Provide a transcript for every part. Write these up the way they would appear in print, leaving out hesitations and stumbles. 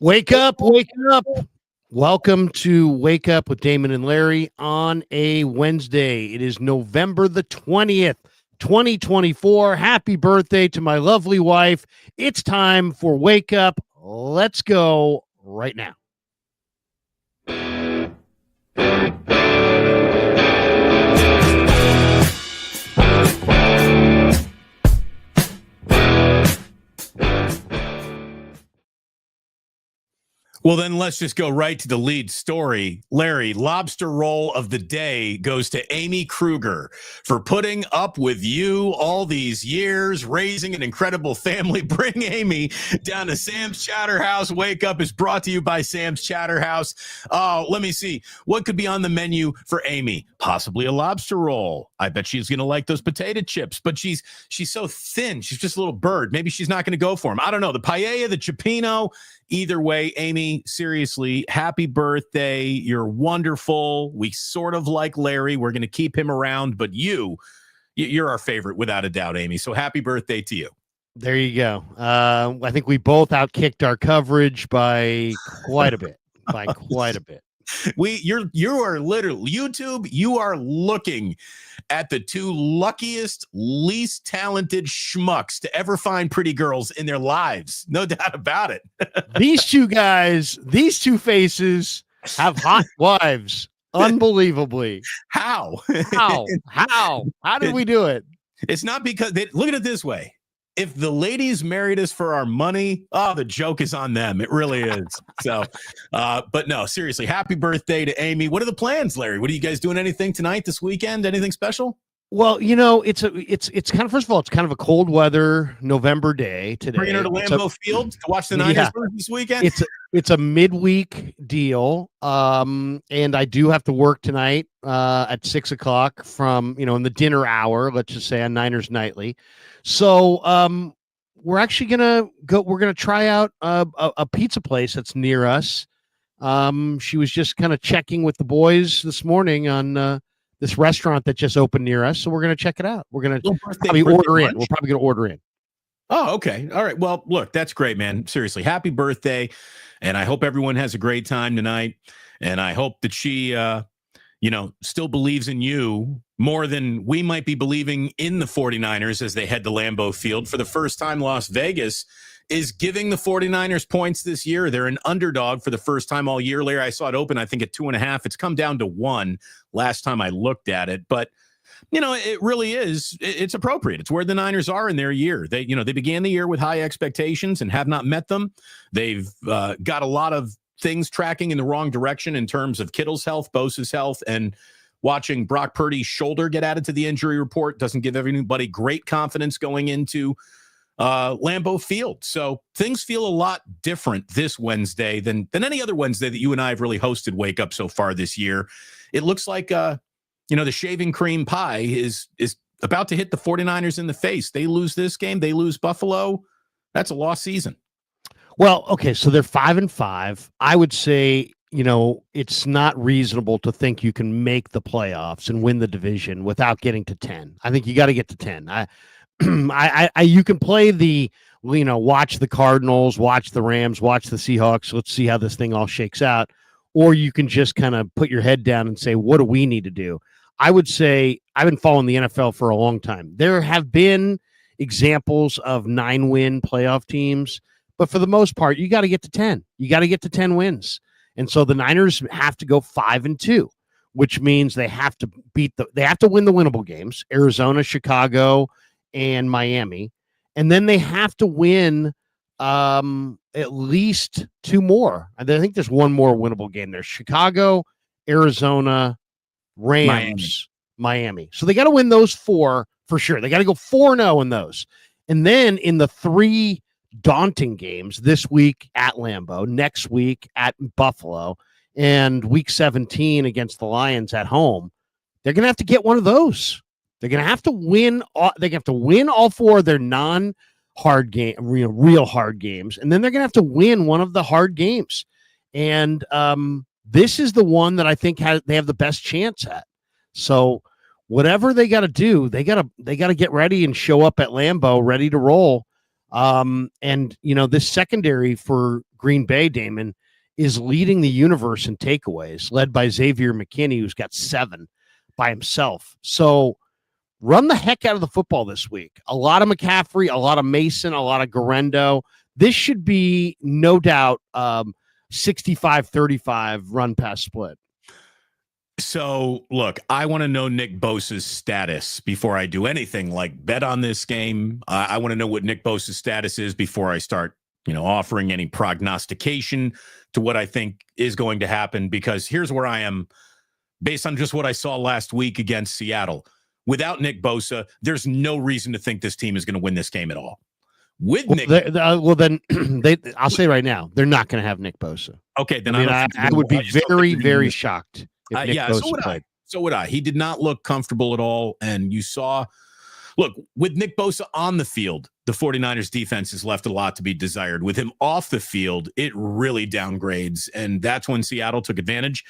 Wake up, wake up. Welcome to Wake Up with Damon and Larry on a Wednesday. It is November the 20th, 2024. Happy birthday to my lovely wife. It's time for Wake Up. Let's go right now. Well, then let's just go right to the lead story. Larry, lobster roll of the day goes to Amy Krueger for putting up with you all these years, raising an incredible family. Bring Amy down to Sam's Chowder House. Wake Up is brought to you by Sam's Chowder House. Oh, let me see. What could be on the menu for Amy? Possibly a lobster roll. I bet she's going to like those potato chips, but she's so thin. She's just a little bird. Maybe she's not going to go for them. I don't know. The paella, the cioppino. Either way, Amy, seriously, happy birthday. You're wonderful. We sort of like Larry. We're going to keep him around, but you're our favorite without a doubt, Amy. So happy birthday to you. There you go. I think we both outkicked our coverage by quite a bit. You are literally YouTube. You are looking at the two luckiest, least talented schmucks to ever find pretty girls in their lives. No doubt about it. These two guys, these two faces have hot wives. Unbelievably. How did we do it? It's not because look at it this way. If the ladies married us for our money, the joke is on them. It really is. So, but no, seriously, happy birthday to Amy. What are the plans, Larry? What are you guys doing? Anything tonight, this weekend? Anything special? Well, you know, it's kind of, first of all, it's kind of a cold weather November day today. Bringing her to Lambeau Field to watch the Niners this weekend. It's a midweek deal, and I do have to work tonight at 6 o'clock from in the dinner hour. Let's just say on Niners Nightly. So we're actually gonna go. We're gonna try out a pizza place that's near us. She was just kind of checking with the boys this morning on this restaurant that just opened near us. So we're gonna check it out. We're gonna probably order in. We're probably gonna order in. Oh, okay. All right. Well, look, that's great, man. Seriously, happy birthday. And I hope everyone has a great time tonight. And I hope that she, still believes in you more than we might be believing in the 49ers as they head to Lambeau Field. For the first time, Las Vegas is giving the 49ers points this year. They're an underdog for the first time all year. Larry, I saw it open, I think, at 2.5. It's come down to 1 last time I looked at it. But it really is. It's appropriate. It's where the Niners are in their year. They began the year with high expectations and have not met them. They've got a lot of things tracking in the wrong direction in terms of Kittle's health, Bosa's health, and watching Brock Purdy's shoulder get added to the injury report doesn't give anybody great confidence going into Lambeau Field. So things feel a lot different this Wednesday than any other Wednesday that you and I have really hosted Wake Up so far this year. It looks like the shaving cream pie is about to hit the 49ers in the face. They lose this game. They lose Buffalo. That's a lost season. Well, okay, so they're 5-5. I would say, it's not reasonable to think you can make the playoffs and win the division without getting to 10. I think you got to get to 10. You can play the, watch the Cardinals, watch the Rams, watch the Seahawks. Let's see how this thing all shakes out. Or you can just kind of put your head down and say, what do we need to do? I would say I've been following the NFL for a long time. There have been examples of 9-win playoff teams, but for the most part, you got to get to 10. You got to get to 10 wins. And so the Niners have to go 5-2, which means they have to they have to win the winnable games, Arizona, Chicago, and Miami. And then they have to win at least 2 more. I think there's one more winnable game. There's Chicago, Arizona, Rams, Miami. So they got to win those 4 for sure. They got to go 4-0 in those. And then in the 3 daunting games this week at Lambeau, next week at Buffalo, and week 17 against the Lions at home, they're going to have to get one of those. They're going to have to win. They have to win all 4 of their non-hard game, real hard games, and then they're going to have to win one of the hard games. And this is the one that I think they have the best chance at. So whatever they got to do, they got to get ready and show up at Lambeau ready to roll. And this secondary for Green Bay, Damon, is leading the universe in takeaways, led by Xavier McKinney, who's got 7 by himself. So run the heck out of the football this week. A lot of McCaffrey, a lot of Mason, a lot of Garendo. This should be, no doubt, 65-35 run pass split. So, look, I want to know Nick Bosa's status before I do anything like bet on this game. I want to know what Nick Bosa's status is before I start, offering any prognostication to what I think is going to happen, because here's where I am based on just what I saw last week against Seattle. Without Nick Bosa, there's no reason to think this team is going to win this game at all. With Nick, then I'll say right now, they're not going to have Nick Bosa. Okay, then I would be very, very shocked if Nick Bosa played. So would I. He did not look comfortable at all. And you saw, look, with Nick Bosa on the field, the 49ers defense has left a lot to be desired. With him off the field, it really downgrades. And that's when Seattle took advantage.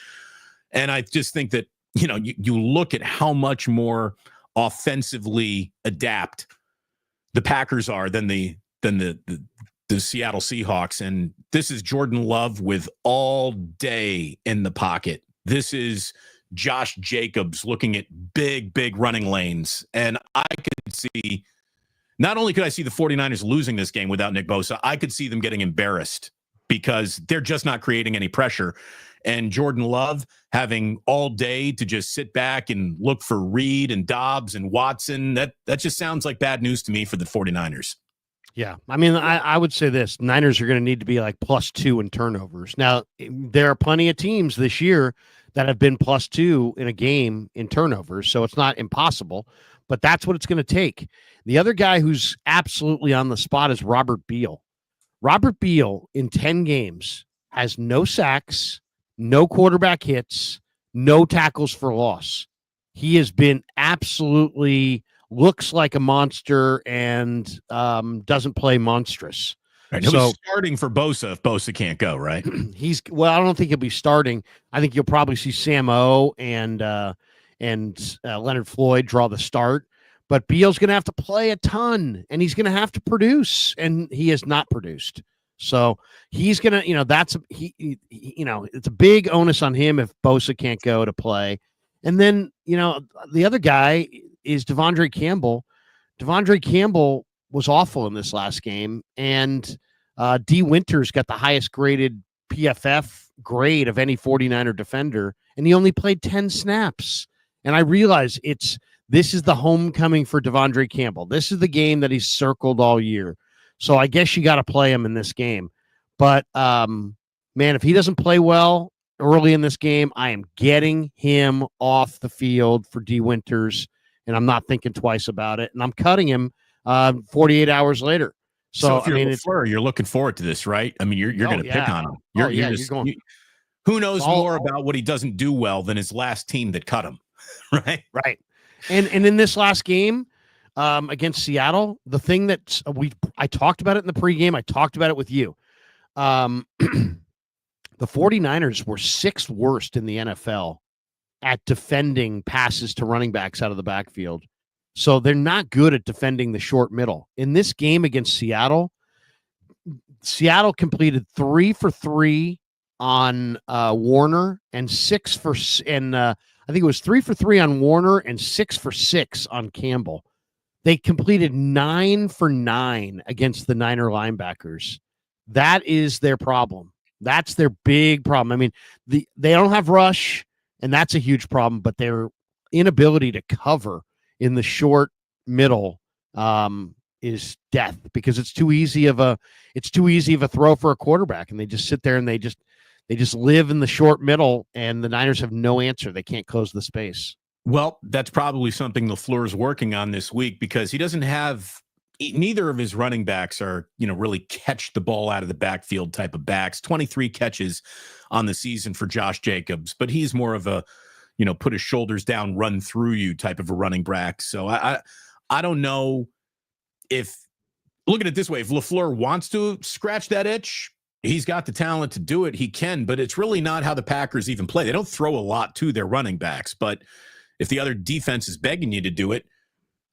And I just think that, you look at how much more offensively adapt the Packers are than the Seattle Seahawks. And this is Jordan Love with all day in the pocket. This is Josh Jacobs looking at big running lanes. And I could see, not only could I see the 49ers losing this game without Nick Bosa, I could see them getting embarrassed because they're just not creating any pressure. And Jordan Love having all day to just sit back and look for Reed and Dobbs and Watson, that just sounds like bad news to me for the 49ers. Yeah. I mean, I would say this. Niners are going to need to be like +2 in turnovers. Now, there are plenty of teams this year that have been +2 in a game in turnovers, so it's not impossible, but that's what it's going to take. The other guy who's absolutely on the spot is Robert Beal. Robert Beal, in 10 games, has no sacks, no quarterback hits, no tackles for loss. He has been absolutely looks like a monster and doesn't play monstrous. Right, so starting for Bosa if Bosa can't go, right? I don't think he'll be starting. I think you'll probably see Sam O and Leonard Floyd draw the start. But Beal's going to have to play a ton, and he's going to have to produce, and he has not produced. So he's going to, it's a big onus on him if Bosa can't go to play. And then, the other guy is Devondre Campbell. Devondre Campbell was awful in this last game, and D. Winters got the highest graded PFF grade of any 49er defender, and he only played 10 snaps. And I realize this is the homecoming for Devondre Campbell. This is the game that he's circled all year. So I guess you got to play him in this game. But, man, if he doesn't play well early in this game, I am getting him off the field for D. Winters, and I'm not thinking twice about it. And I'm cutting him 48 hours later. So if you're LaFleur, you're looking forward to this, right? I mean, you're going to pick on him. You're going. Who knows more about what he doesn't do well than his last team that cut him, right? Right. And in this last game against Seattle, the thing that I talked about it in the pregame, I talked about it with you. The 49ers were 6th worst in the NFL at defending passes to running backs out of the backfield. So they're not good at defending the short middle. In this game against Seattle, Seattle completed 3 for 3 on Warner and 6 for I think it was 3 for 3 on Warner and 6 for 6 on Campbell. They completed 9 for 9 against the Niner linebackers. That is their problem. That's their big problem. I mean, they don't have rush, and that's a huge problem, but their inability to cover in the short middle is death, because it's too easy of a throw for a quarterback, and they just sit there and they just live in the short middle, and the Niners have no answer. They can't close the space. Well, that's probably something LaFleur is working on this week, because he doesn't have neither of his running backs are, really catch the ball out of the backfield type of backs. 23 catches on the season for Josh Jacobs, but he's more of a, put his shoulders down, run through you type of a running back. So I don't know if, look at it this way, if LaFleur wants to scratch that itch, he's got the talent to do it. He can, but it's really not how the Packers even play. They don't throw a lot to their running backs, but if the other defense is begging you to do it,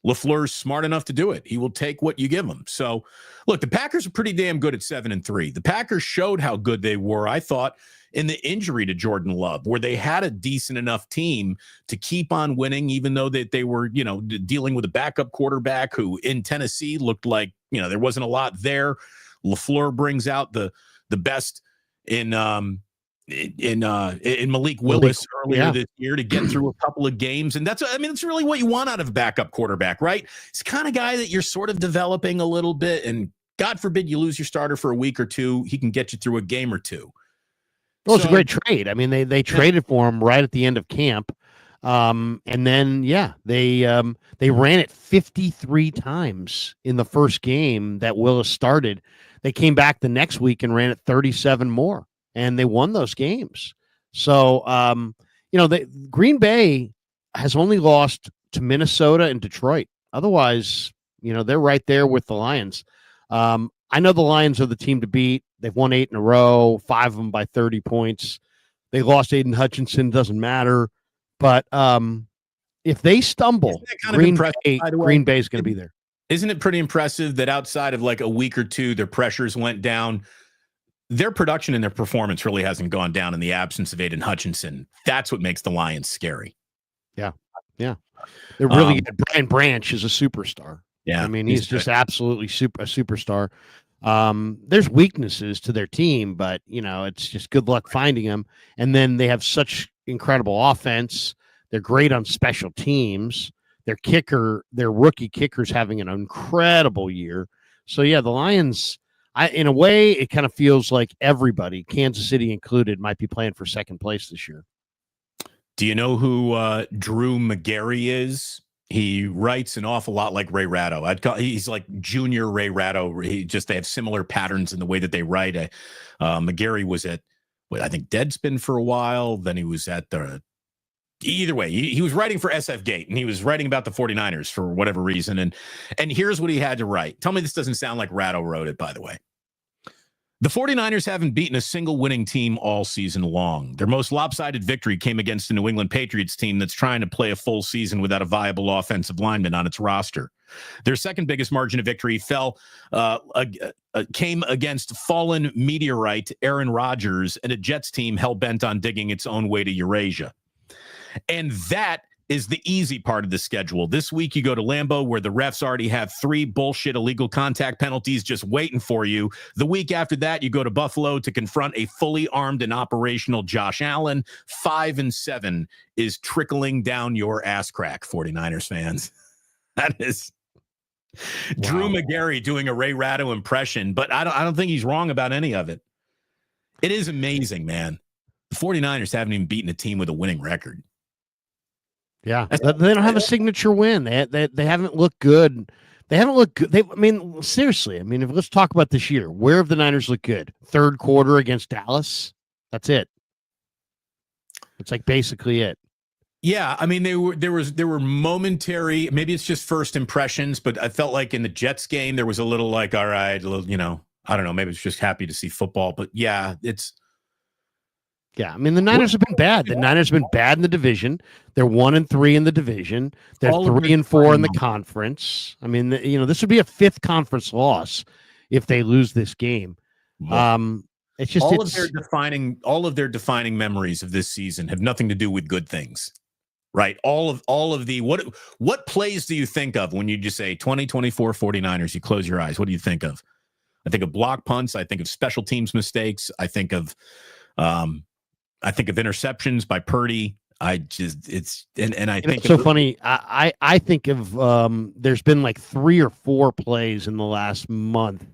LaFleur's smart enough to do it. He will take what you give him. So, look, the Packers are pretty damn good at 7-3. The Packers showed how good they were, I thought, in the injury to Jordan Love, where they had a decent enough team to keep on winning, even though they were, dealing with a backup quarterback who in Tennessee looked like, there wasn't a lot there. LaFleur brings out the best in Malik Willis earlier this year to get through a couple of games. And it's really what you want out of a backup quarterback, right? It's the kind of guy that you're sort of developing a little bit, and God forbid you lose your starter for a week or two, he can get you through a game or two. Well, it's a great trade. I mean, they traded for him right at the end of camp. And then, they ran it 53 times in the first game that Willis started. They came back the next week and ran it 37 more, and they won those games. So, Green Bay has only lost to Minnesota and Detroit. Otherwise, they're right there with the Lions. I know the Lions are the team to beat. They've won 8 in a row, 5 of them by 30 points. They lost Aiden Hutchinson, doesn't matter. But if they stumble, Green Bay is going to be there. Isn't it pretty impressive that outside of like a week or two, their pressures went down? Their production and their performance really hasn't gone down in the absence of Aiden Hutchinson. That's what makes the Lions scary. Yeah. They're really good. Brian Branch is a superstar. Yeah. I mean, he's just absolutely a superstar. There's weaknesses to their team, but it's just good luck finding them. And then they have such incredible offense. They're great on special teams. Their rookie kicker's having an incredible year. So the Lions, in a way, it kind of feels like everybody, Kansas City included, might be playing for second place this year. Do you know who Drew McGarry is? He writes an awful lot like Ray Ratto. He's like junior Ray Ratto. They have similar patterns in the way that they write. McGarry was at, I think, Deadspin for a while. Then he was at either way, he was writing for SF Gate, and he was writing about the 49ers for whatever reason. And here's what he had to write. Tell me this doesn't sound like Ratto wrote it, by the way. The 49ers haven't beaten a single winning team all season long. Their most lopsided victory came against the New England Patriots team that's trying to play a full season without a viable offensive lineman on its roster. Their second biggest margin of victory came against fallen meteorite Aaron Rodgers and a Jets team hell-bent on digging its own way to Eurasia. And that is the easy part of the schedule. This week, you go to Lambeau, where the refs already have 3 bullshit illegal contact penalties just waiting for you. The week after that, you go to Buffalo to confront a fully armed and operational Josh Allen. 5-7 is trickling down your ass crack, 49ers fans. That is Drew McGarry doing a Ray Ratto impression, but I don't think he's wrong about any of it. It is amazing, man. The 49ers haven't even beaten a team with a winning record. Yeah, they don't have a signature win. They haven't looked good. They haven't looked good. Seriously. Let's talk about this year. Where have the Niners looked good? Third quarter against Dallas. That's it. It's like basically it. Yeah, there were momentary. Maybe it's just first impressions, but I felt like in the Jets game there was a little like, all right, I don't know. Maybe it's just happy to see football, but yeah, it's. Yeah, the Niners have been bad. The Niners have been bad in the division. They're 1-3 in the division. They're 3-4 in the conference. This would be a 5th conference loss if they lose this game. It's just all of their defining memories of this season have nothing to do with good things, right? All of the what plays do you think of when you just say 2024 49ers? You close your eyes. What do you think of? I think of block punts. I think of special teams mistakes. I think of interceptions by Purdy. I think it's so funny. I think of there's been like 3 or 4 plays in the last month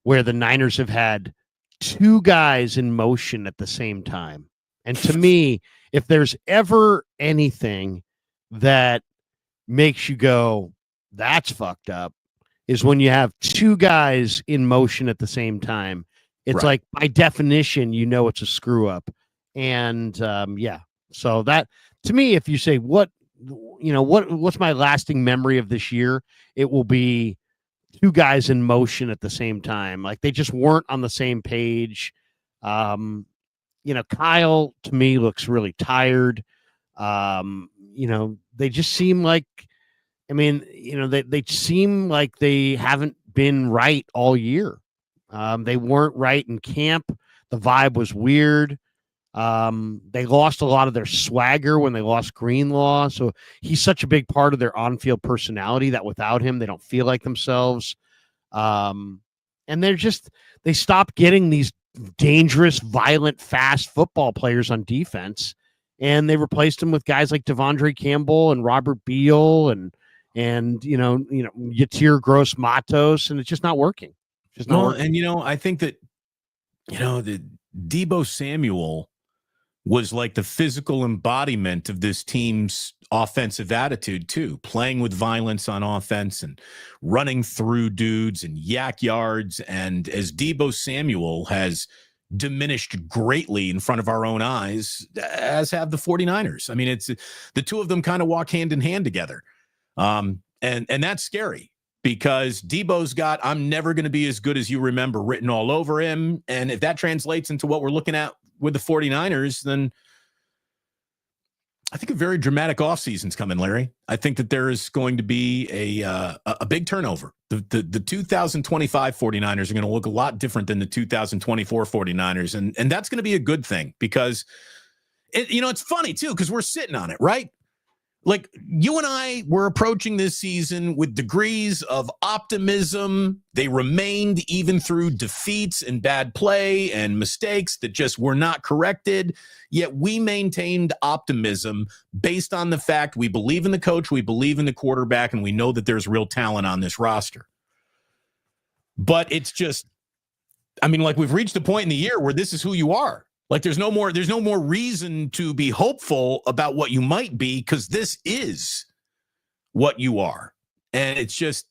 where the Niners have had 2 guys in motion at the same time. And to me, if there's ever anything that makes you go, that's fucked up, is when you have 2 guys in motion at the same time. It's like, by definition, it's a screw up. And so that, to me, if you say what's my lasting memory of this year, it will be 2 guys in motion at the same time. Like, they just weren't on the same page. Kyle, to me, looks really tired. They just seem like I mean, they seem like they haven't been right all year. They weren't right in camp. The vibe was weird. They lost a lot of their swagger when they lost Greenlaw. So he's such a big part of their on-field personality that without him, they don't feel like themselves. And they stopped getting these dangerous, violent, fast football players on defense. And they replaced them with guys like Devondre Campbell and Robert Beal and Yatir Gross Matos, and it's just not working. Just not working. And I think that the Deebo Samuel was like the physical embodiment of this team's offensive attitude too, playing with violence on offense and running through dudes and yak yards. And as Deebo Samuel has diminished greatly in front of our own eyes, as have the 49ers. I mean, it's the two of them kind of walk hand in hand together. And that's scary because Deebo's got, I'm never going to be as good as you remember written all over him. And if that translates into what we're looking at with the 49ers, then I think a very dramatic offseason's coming, Larry. I think that there is going to be a big turnover. The 2025 49ers are going to look a lot different than the 2024 49ers. And that's going to be a good thing because, it's funny, too, because we're sitting on it, right? Like you and I were approaching this season with degrees of optimism. They remained even through defeats and bad play and mistakes that just were not corrected. Yet we maintained optimism based on the fact we believe in the coach, we believe in the quarterback, and we know that there's real talent on this roster. But it's just, we've reached a point in the year where this is who you are. Like there's no more reason to be hopeful about what you might be because this is what you are. And it's just,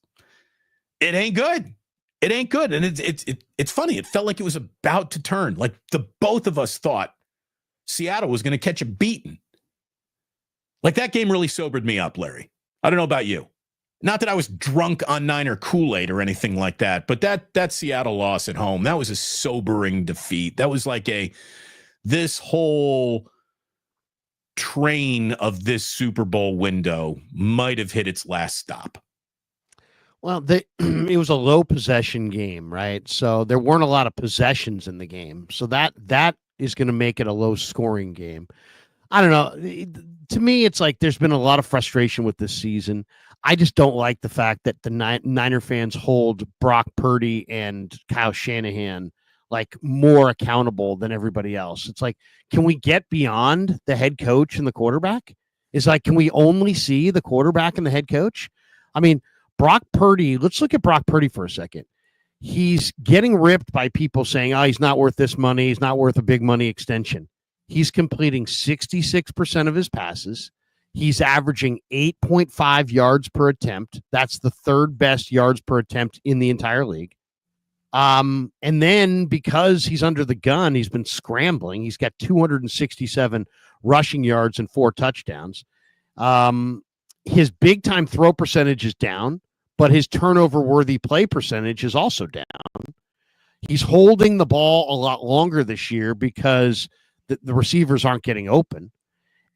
it ain't good. It ain't good. And it's funny. It felt like it was about to turn. Like the both of us thought Seattle was going to catch a beating. Like that game really sobered me up, Larry. I don't know about you. Not that I was drunk on Niner Kool-Aid or anything like that, but that Seattle loss at home, that was a sobering defeat. That was like this whole train of this Super Bowl window might have hit its last stop. Well, it was a low possession game, right? So there weren't a lot of possessions in the game. So that is going to make it a low scoring game. I don't know. To me, it's like there's been a lot of frustration with this season. I just don't like the fact that the Niner fans hold Brock Purdy and Kyle Shanahan like more accountable than everybody else. It's like, can we get beyond the head coach and the quarterback? It's like, can we only see the quarterback and the head coach? I mean, Brock Purdy, let's look at Brock Purdy for a second. He's getting ripped by people saying, oh, he's not worth this money. He's not worth a big money extension. He's completing 66% of his passes. He's averaging 8.5 yards per attempt. That's the third best yards per attempt in the entire league. And then because he's under the gun, he's been scrambling. He's got 267 rushing yards and 4 touchdowns. His big time throw percentage is down, but his turnover worthy play percentage is also down. He's holding the ball a lot longer this year because the receivers aren't getting open.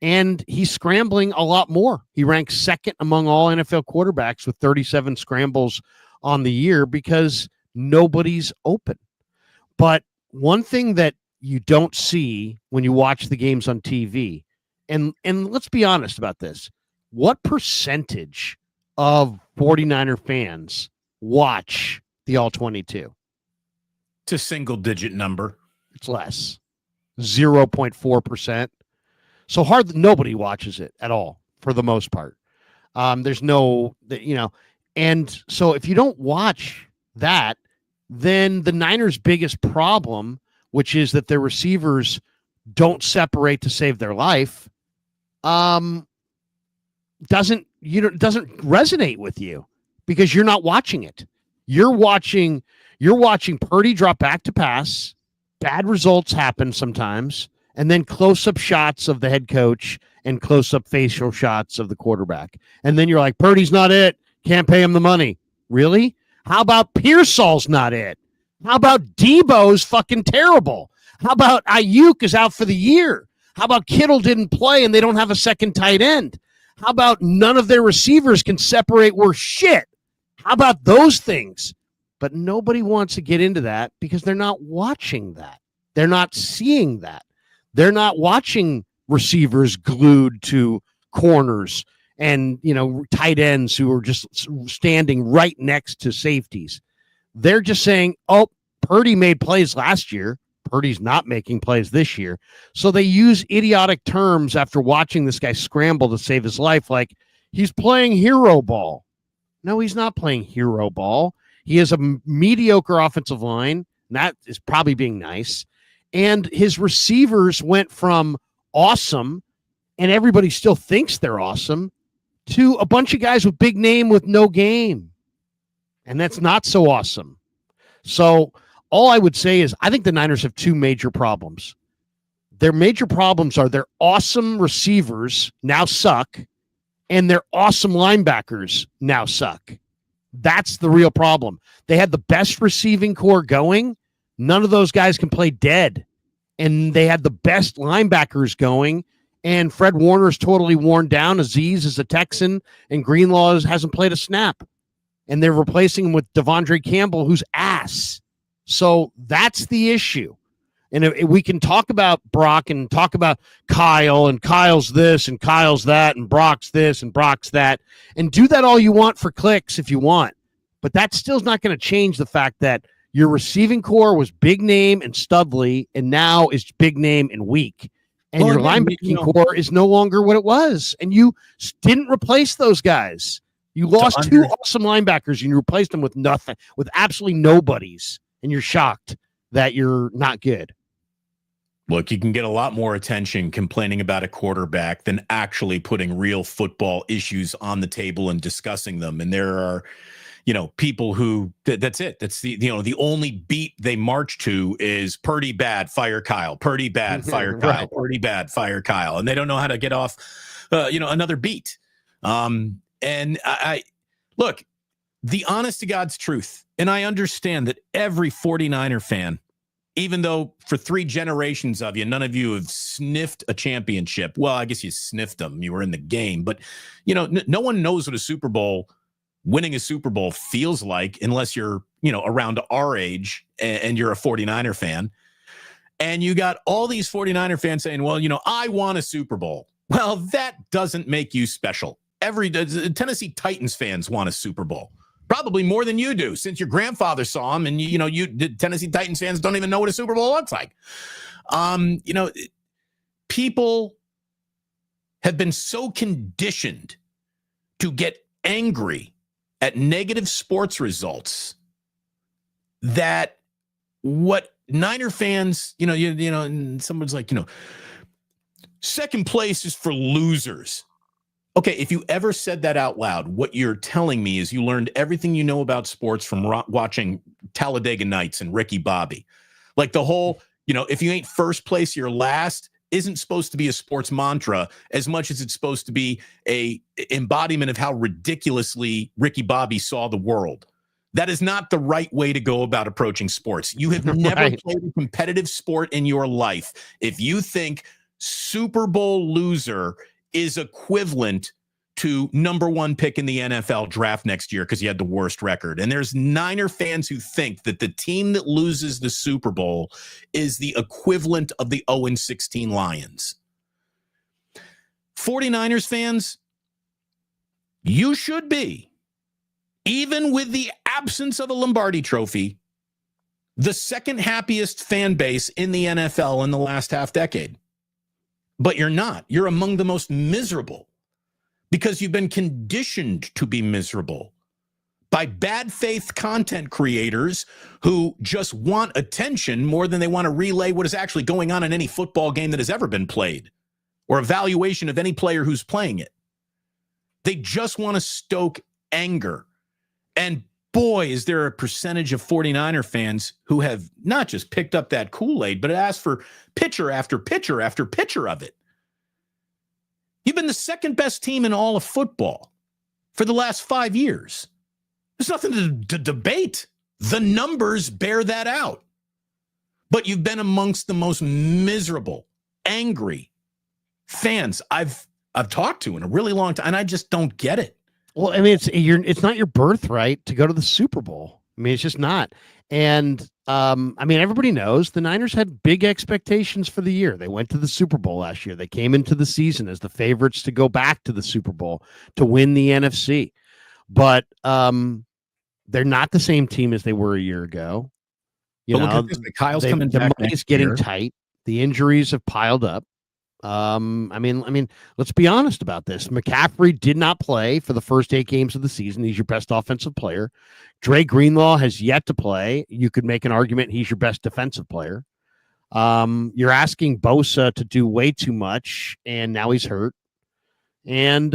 And he's scrambling a lot more. He ranks second among all NFL quarterbacks with 37 scrambles on the year because nobody's open. But one thing that you don't see when you watch the games on TV, and let's be honest about this, what percentage of 49er fans watch the All-22? It's a single-digit number. It's less. 0.4%. So nobody watches it at all for the most part. There's no, and so if you don't watch that, then the Niners' biggest problem, which is that their receivers don't separate to save their life, doesn't resonate with you because you're not watching it. You're watching Purdy drop back to pass. Bad results happen sometimes. And then close-up shots of the head coach and close-up facial shots of the quarterback. And then you're like, Purdy's not it. Can't pay him the money. Really? How about Pearsall's not it? How about Deebo's fucking terrible? How about Ayuk is out for the year? How about Kittle didn't play and they don't have a second tight end? How about none of their receivers can separate worth shit? How about those things? But nobody wants to get into that because they're not watching that. They're not seeing that. They're not watching receivers glued to corners and, tight ends who are just standing right next to safeties. They're just saying, oh, Purdy made plays last year. Purdy's not making plays this year. So they use idiotic terms after watching this guy scramble to save his life, like he's playing hero ball. No, he's not playing hero ball. He has a mediocre offensive line. And that is probably being nice. And his receivers went from awesome, and everybody still thinks they're awesome, to a bunch of guys with big name with no game. And that's not so awesome. So all I would say is I think the Niners have two major problems. Their major problems are their awesome receivers now suck, and their awesome linebackers now suck. That's the real problem. They had the best receiving core going. None of those guys can play dead. And they had the best linebackers going. And Fred Warner's totally worn down. Aziz is a Texan, and Greenlaw hasn't played a snap. And they're replacing him with Devondre Campbell, who's ass. So that's the issue. And if we can talk about Brock and talk about Kyle, and Kyle's this and Kyle's that, and Brock's this and Brock's that, and do that all you want for clicks if you want. But that still's not going to change the fact that your receiving core was big name and Studley, and now is big name and weak. And your linebacking core is no longer what it was. And you didn't replace those guys. You lost two awesome linebackers, and you replaced them with nothing, with absolutely nobodies. And you're shocked that you're not good. Look, you can get a lot more attention complaining about a quarterback than actually putting real football issues on the table and discussing them. And there are, people who that's it. That's the only beat they march to is Purdy bad, fire Kyle. Purdy bad, fire Kyle. Right. Purdy bad, fire Kyle. And they don't know how to get off, another beat. And I look, the honest to God's truth. And I understand that every 49er fan, even though for 3 generations of you, none of you have sniffed a championship. Well, I guess you sniffed them. You were in the game. But, no one knows what winning a Super Bowl feels like unless you're, around our age and you're a 49er fan. And you got all these 49er fans saying, well, I won a Super Bowl. Well, that doesn't make you special. Every Tennessee Titans fans want a Super Bowl. Probably more than you do, since your grandfather saw him, and the Tennessee Titans fans don't even know what a Super Bowl looks like. People have been so conditioned to get angry at negative sports results that what Niner fans, and someone's like, second place is for losers. Okay, if you ever said that out loud, what you're telling me is you learned everything you know about sports from watching Talladega Nights and Ricky Bobby. Like the whole, if you ain't first place, you're last isn't supposed to be a sports mantra as much as it's supposed to be a embodiment of how ridiculously Ricky Bobby saw the world. That is not the right way to go about approaching sports. You have never played a competitive sport in your life if you think Super Bowl loser is equivalent to number 1 pick in the NFL draft next year because he had the worst record. And there's Niner fans who think that the team that loses the Super Bowl is the equivalent of the 0-16 Lions. 49ers fans, you should be, even with the absence of a Lombardi trophy, the second happiest fan base in the NFL in the last half decade. But you're not. You're among the most miserable because you've been conditioned to be miserable by bad faith content creators who just want attention more than they want to relay what is actually going on in any football game that has ever been played or evaluation of any player who's playing it. They just want to stoke anger. And boy, is there a percentage of 49er fans who have not just picked up that Kool-Aid, but asked for pitcher after pitcher after pitcher of it. You've been the second best team in all of football for the last 5 years. There's nothing to debate. The numbers bear that out. But you've been amongst the most miserable, angry fans I've I've talked to in a really long time, and I just don't get it. Well, I mean, it's not your birthright to go to the Super Bowl. I mean, it's just not. And I mean, everybody knows the Niners had big expectations for the year. They went to the Super Bowl last year. They came into the season as the favorites to go back to the Super Bowl to win the NFC. But they're not the same team as they were a year ago. You But know, look at this. Kyle's coming the back money's next getting year. tight. The injuries have piled up. I mean, let's be honest about this. McCaffrey did not play for the first 8 games of the season. He's your best offensive player. Dre Greenlaw has yet to play. You could make an argument he's your best defensive player. You're asking Bosa to do way too much, and now he's hurt. And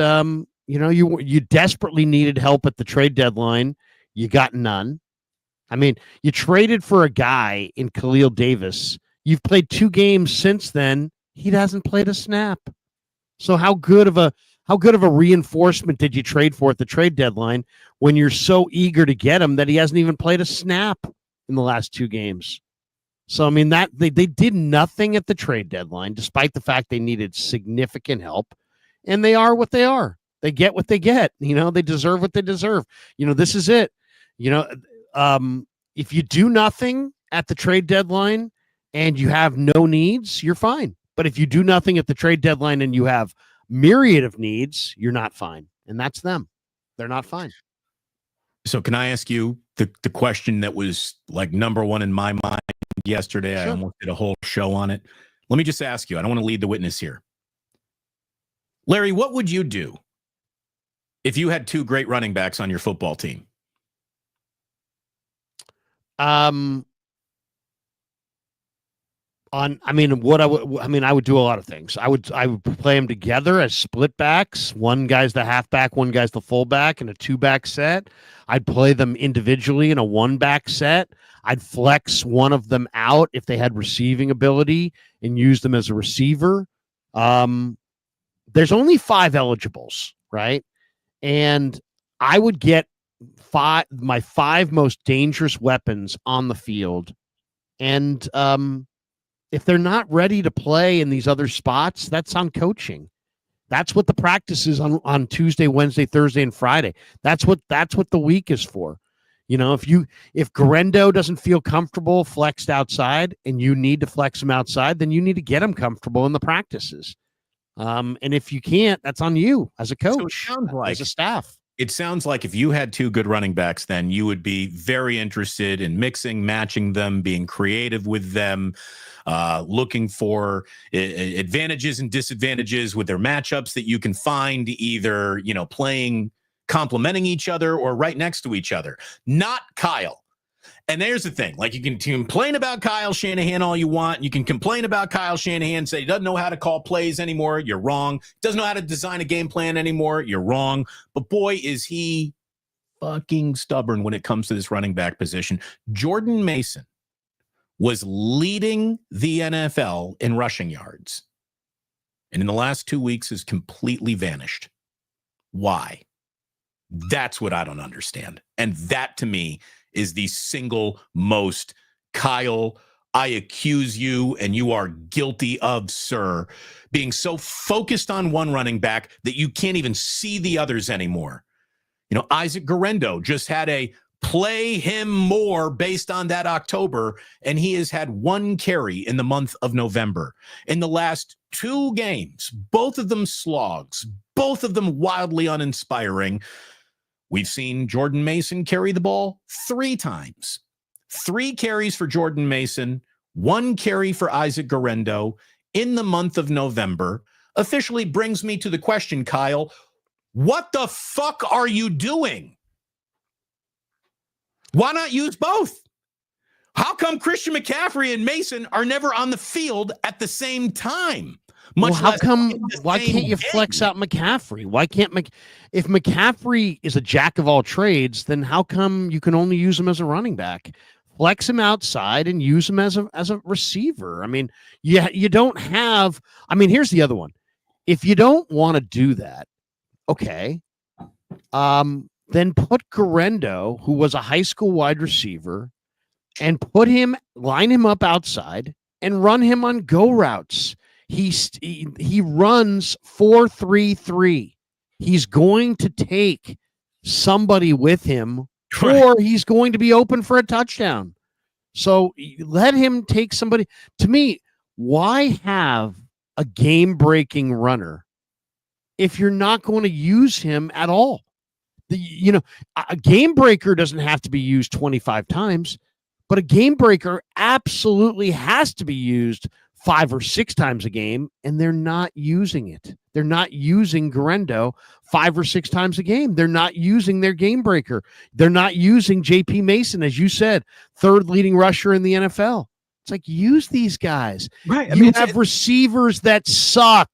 you desperately needed help at the trade deadline. You got none. I mean, you traded for a guy in Khalil Davis. You've played 2 games since then. He hasn't played a snap. So how good of a reinforcement did you trade for at the trade deadline when you're so eager to get him that he hasn't even played a snap in the last 2 games? So I mean that they did nothing at the trade deadline, despite the fact they needed significant help, and they are what they are. They get what they get. They deserve what they deserve. This is it. If you do nothing at the trade deadline and you have no needs, you're fine. But if you do nothing at the trade deadline and you have myriad of needs, you're not fine. And that's them. They're not fine. So can I ask you the question that was like number one in my mind yesterday? Sure. I almost did a whole show on it. Let me just ask you. I don't want to lead the witness here. Larry, what would you do if you had 2 great running backs on your football team? I would do a lot of things. I would play them together as split backs. One guy's the halfback, one guy's the fullback in a 2-back set. I'd play them individually in a 1-back set. I'd flex one of them out if they had receiving ability and use them as a receiver. There's only 5 eligibles, right? And I would get my 5 most dangerous weapons on the field. And if they're not ready to play in these other spots, that's on coaching. That's what the practice is on Tuesday, Wednesday, Thursday, and Friday. That's what the week is for. If Garendo doesn't feel comfortable flexed outside and you need to flex him outside, then you need to get him comfortable in the practices. And if you can't, that's on you as a coach, as a staff. It sounds like if you had 2 good running backs, then you would be very interested in mixing, matching them, being creative with them, looking for advantages and disadvantages with their matchups that you can find either, playing, complementing each other or right next to each other. Not Kyle. And there's the thing, like you can complain about Kyle Shanahan all you want. You can complain about Kyle Shanahan, say he doesn't know how to call plays anymore. You're wrong. Doesn't know how to design a game plan anymore. You're wrong. But boy, is he fucking stubborn when it comes to this running back position. Jordan Mason was leading the NFL in rushing yards. And in the last 2 weeks has completely vanished. Why? That's what I don't understand. And that to me is the single most Kyle, I accuse you and you are guilty of, sir, being so focused on one running back that you can't even see the others anymore. Isaac Garendo just had a play him more based on that October, and he has had 1 carry in the month of November. In the last 2 games, both of them slogs, both of them wildly uninspiring. We've seen Jordan Mason carry the ball 3 times. 3 carries for Jordan Mason, 1 carry for Isaac Garendo in the month of November. Officially brings me to the question, Kyle, what the fuck are you doing? Why not use both? How come Christian McCaffrey and Mason are never on the field at the same time? Why can't you flex out McCaffrey? If McCaffrey is a jack of all trades, then how come you can only use him as a running back? Flex him outside and use him as a receiver. I mean, you don't have. I mean, here's the other one. If you don't want to do that, okay, then put Garendo, who was a high school wide receiver, and line him up outside and run him on go routes. He runs 4-3-3. He's going to take somebody with him, or he's going to be open for a touchdown. So let him take somebody. To me, why have a game-breaking runner if you're not going to use him at all? A game breaker doesn't have to be used 25 times, but a game breaker absolutely has to be used 5 or 6 times a game, and they're not using it. They're not using Guerrero 5 or 6 times a game. They're not using their game breaker. They're not using J.P. Mason, as you said, third leading rusher in the NFL. It's like, use these guys. Right. You have receivers that suck.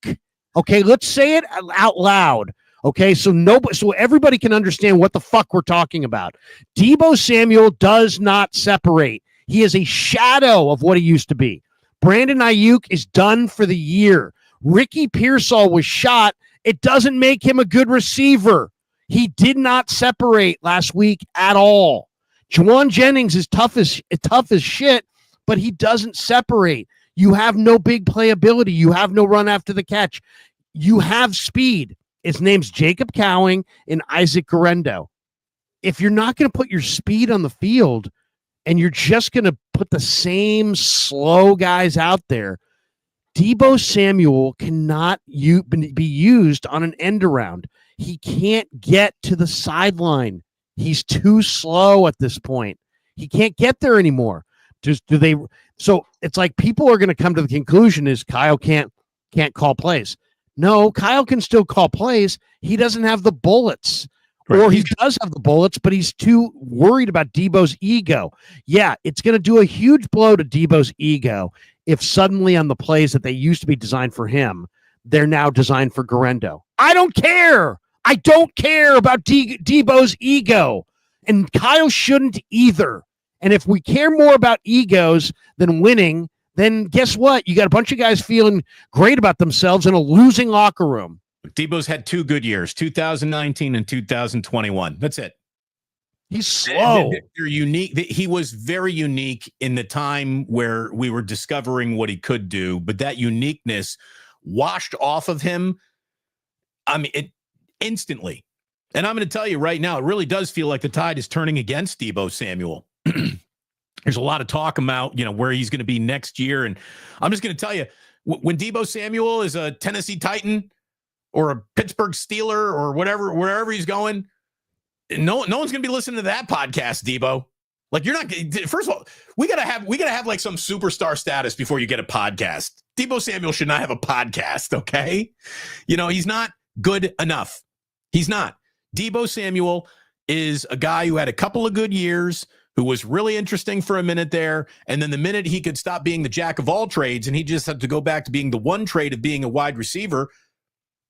Okay, let's say it out loud. Okay, so everybody can understand what the fuck we're talking about. Deebo Samuel does not separate. He is a shadow of what he used to be. Brandon Ayuk is done for the year. Ricky Pearsall was shot. It doesn't make him a good receiver. He did not separate last week at all. Juwan Jennings is tough as shit, but he doesn't separate. You have no big playability. You have no run after the catch. You have speed. His name's Jacob Cowing and Isaac Guerrero. If you're not going to put your speed on the field and you're just going to put the same slow guys out there, Deebo Samuel cannot be used on an end around. He can't get to the sideline. He's too slow at this point. He can't get there anymore. So it's like people are going to come to the conclusion is Kyle can't call plays. No, Kyle can still call plays. He doesn't have the bullets. Right. Or he does have the bullets, but he's too worried about Deebo's ego. Yeah, it's going to do a huge blow to Deebo's ego if suddenly on the plays that they used to be designed for him, they're now designed for Guerrero. I don't care. I don't care about Deebo's ego. And Kyle shouldn't either. And if we care more about egos than winning, then guess what? You got a bunch of guys feeling great about themselves in a losing locker room. Deebo's had 2 good years, 2019 and 2021. That's it. He's slow. They're unique. He was very unique in the time where we were discovering what he could do, but that uniqueness washed off of him. I mean, instantly. And I'm going to tell you right now, it really does feel like the tide is turning against Deebo Samuel. There's a lot of talk about, where he's going to be next year. And I'm just going to tell you, when Deebo Samuel is a Tennessee Titan or a Pittsburgh Steeler or wherever he's going, no one's going to be listening to that podcast, Deebo. Like, you're not, first of all, we gotta have like some superstar status before you get a podcast. Deebo Samuel should not have a podcast. Okay. He's not good enough. He's not. Deebo Samuel is a guy who had a couple of good years, who was really interesting for a minute there. And then the minute he could stop being the jack of all trades and he just had to go back to being the one trade of being a wide receiver,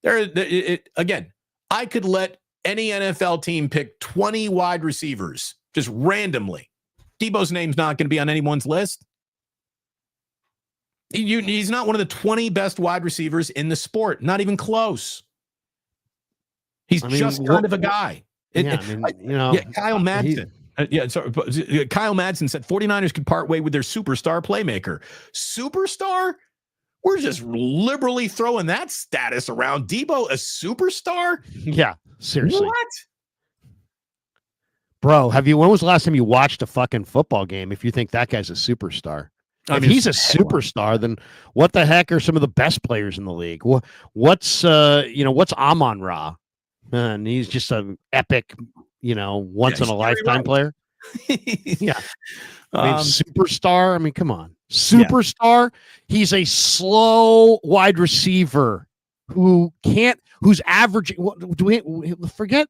again, I could let any NFL team pick 20 wide receivers just randomly. Deebo's name's not going to be on anyone's list. He's not one of the 20 best wide receivers in the sport. Not even close. He's just kind of a guy. Kyle Madsen. Kyle Madsen said 49ers could part way with their superstar playmaker. Superstar? We're just liberally throwing that status around. Deebo, a superstar? Yeah, seriously. What? Bro, when was the last time you watched a fucking football game if you think that guy's a superstar? If he's a superstar, then what the heck are some of the best players in the league? What's Amon-Ra? And he's just an epic, once in a lifetime player. Yeah. Superstar. I mean, come on. Superstar. Yeah. He's a slow wide receiver who's averaging. Do we forget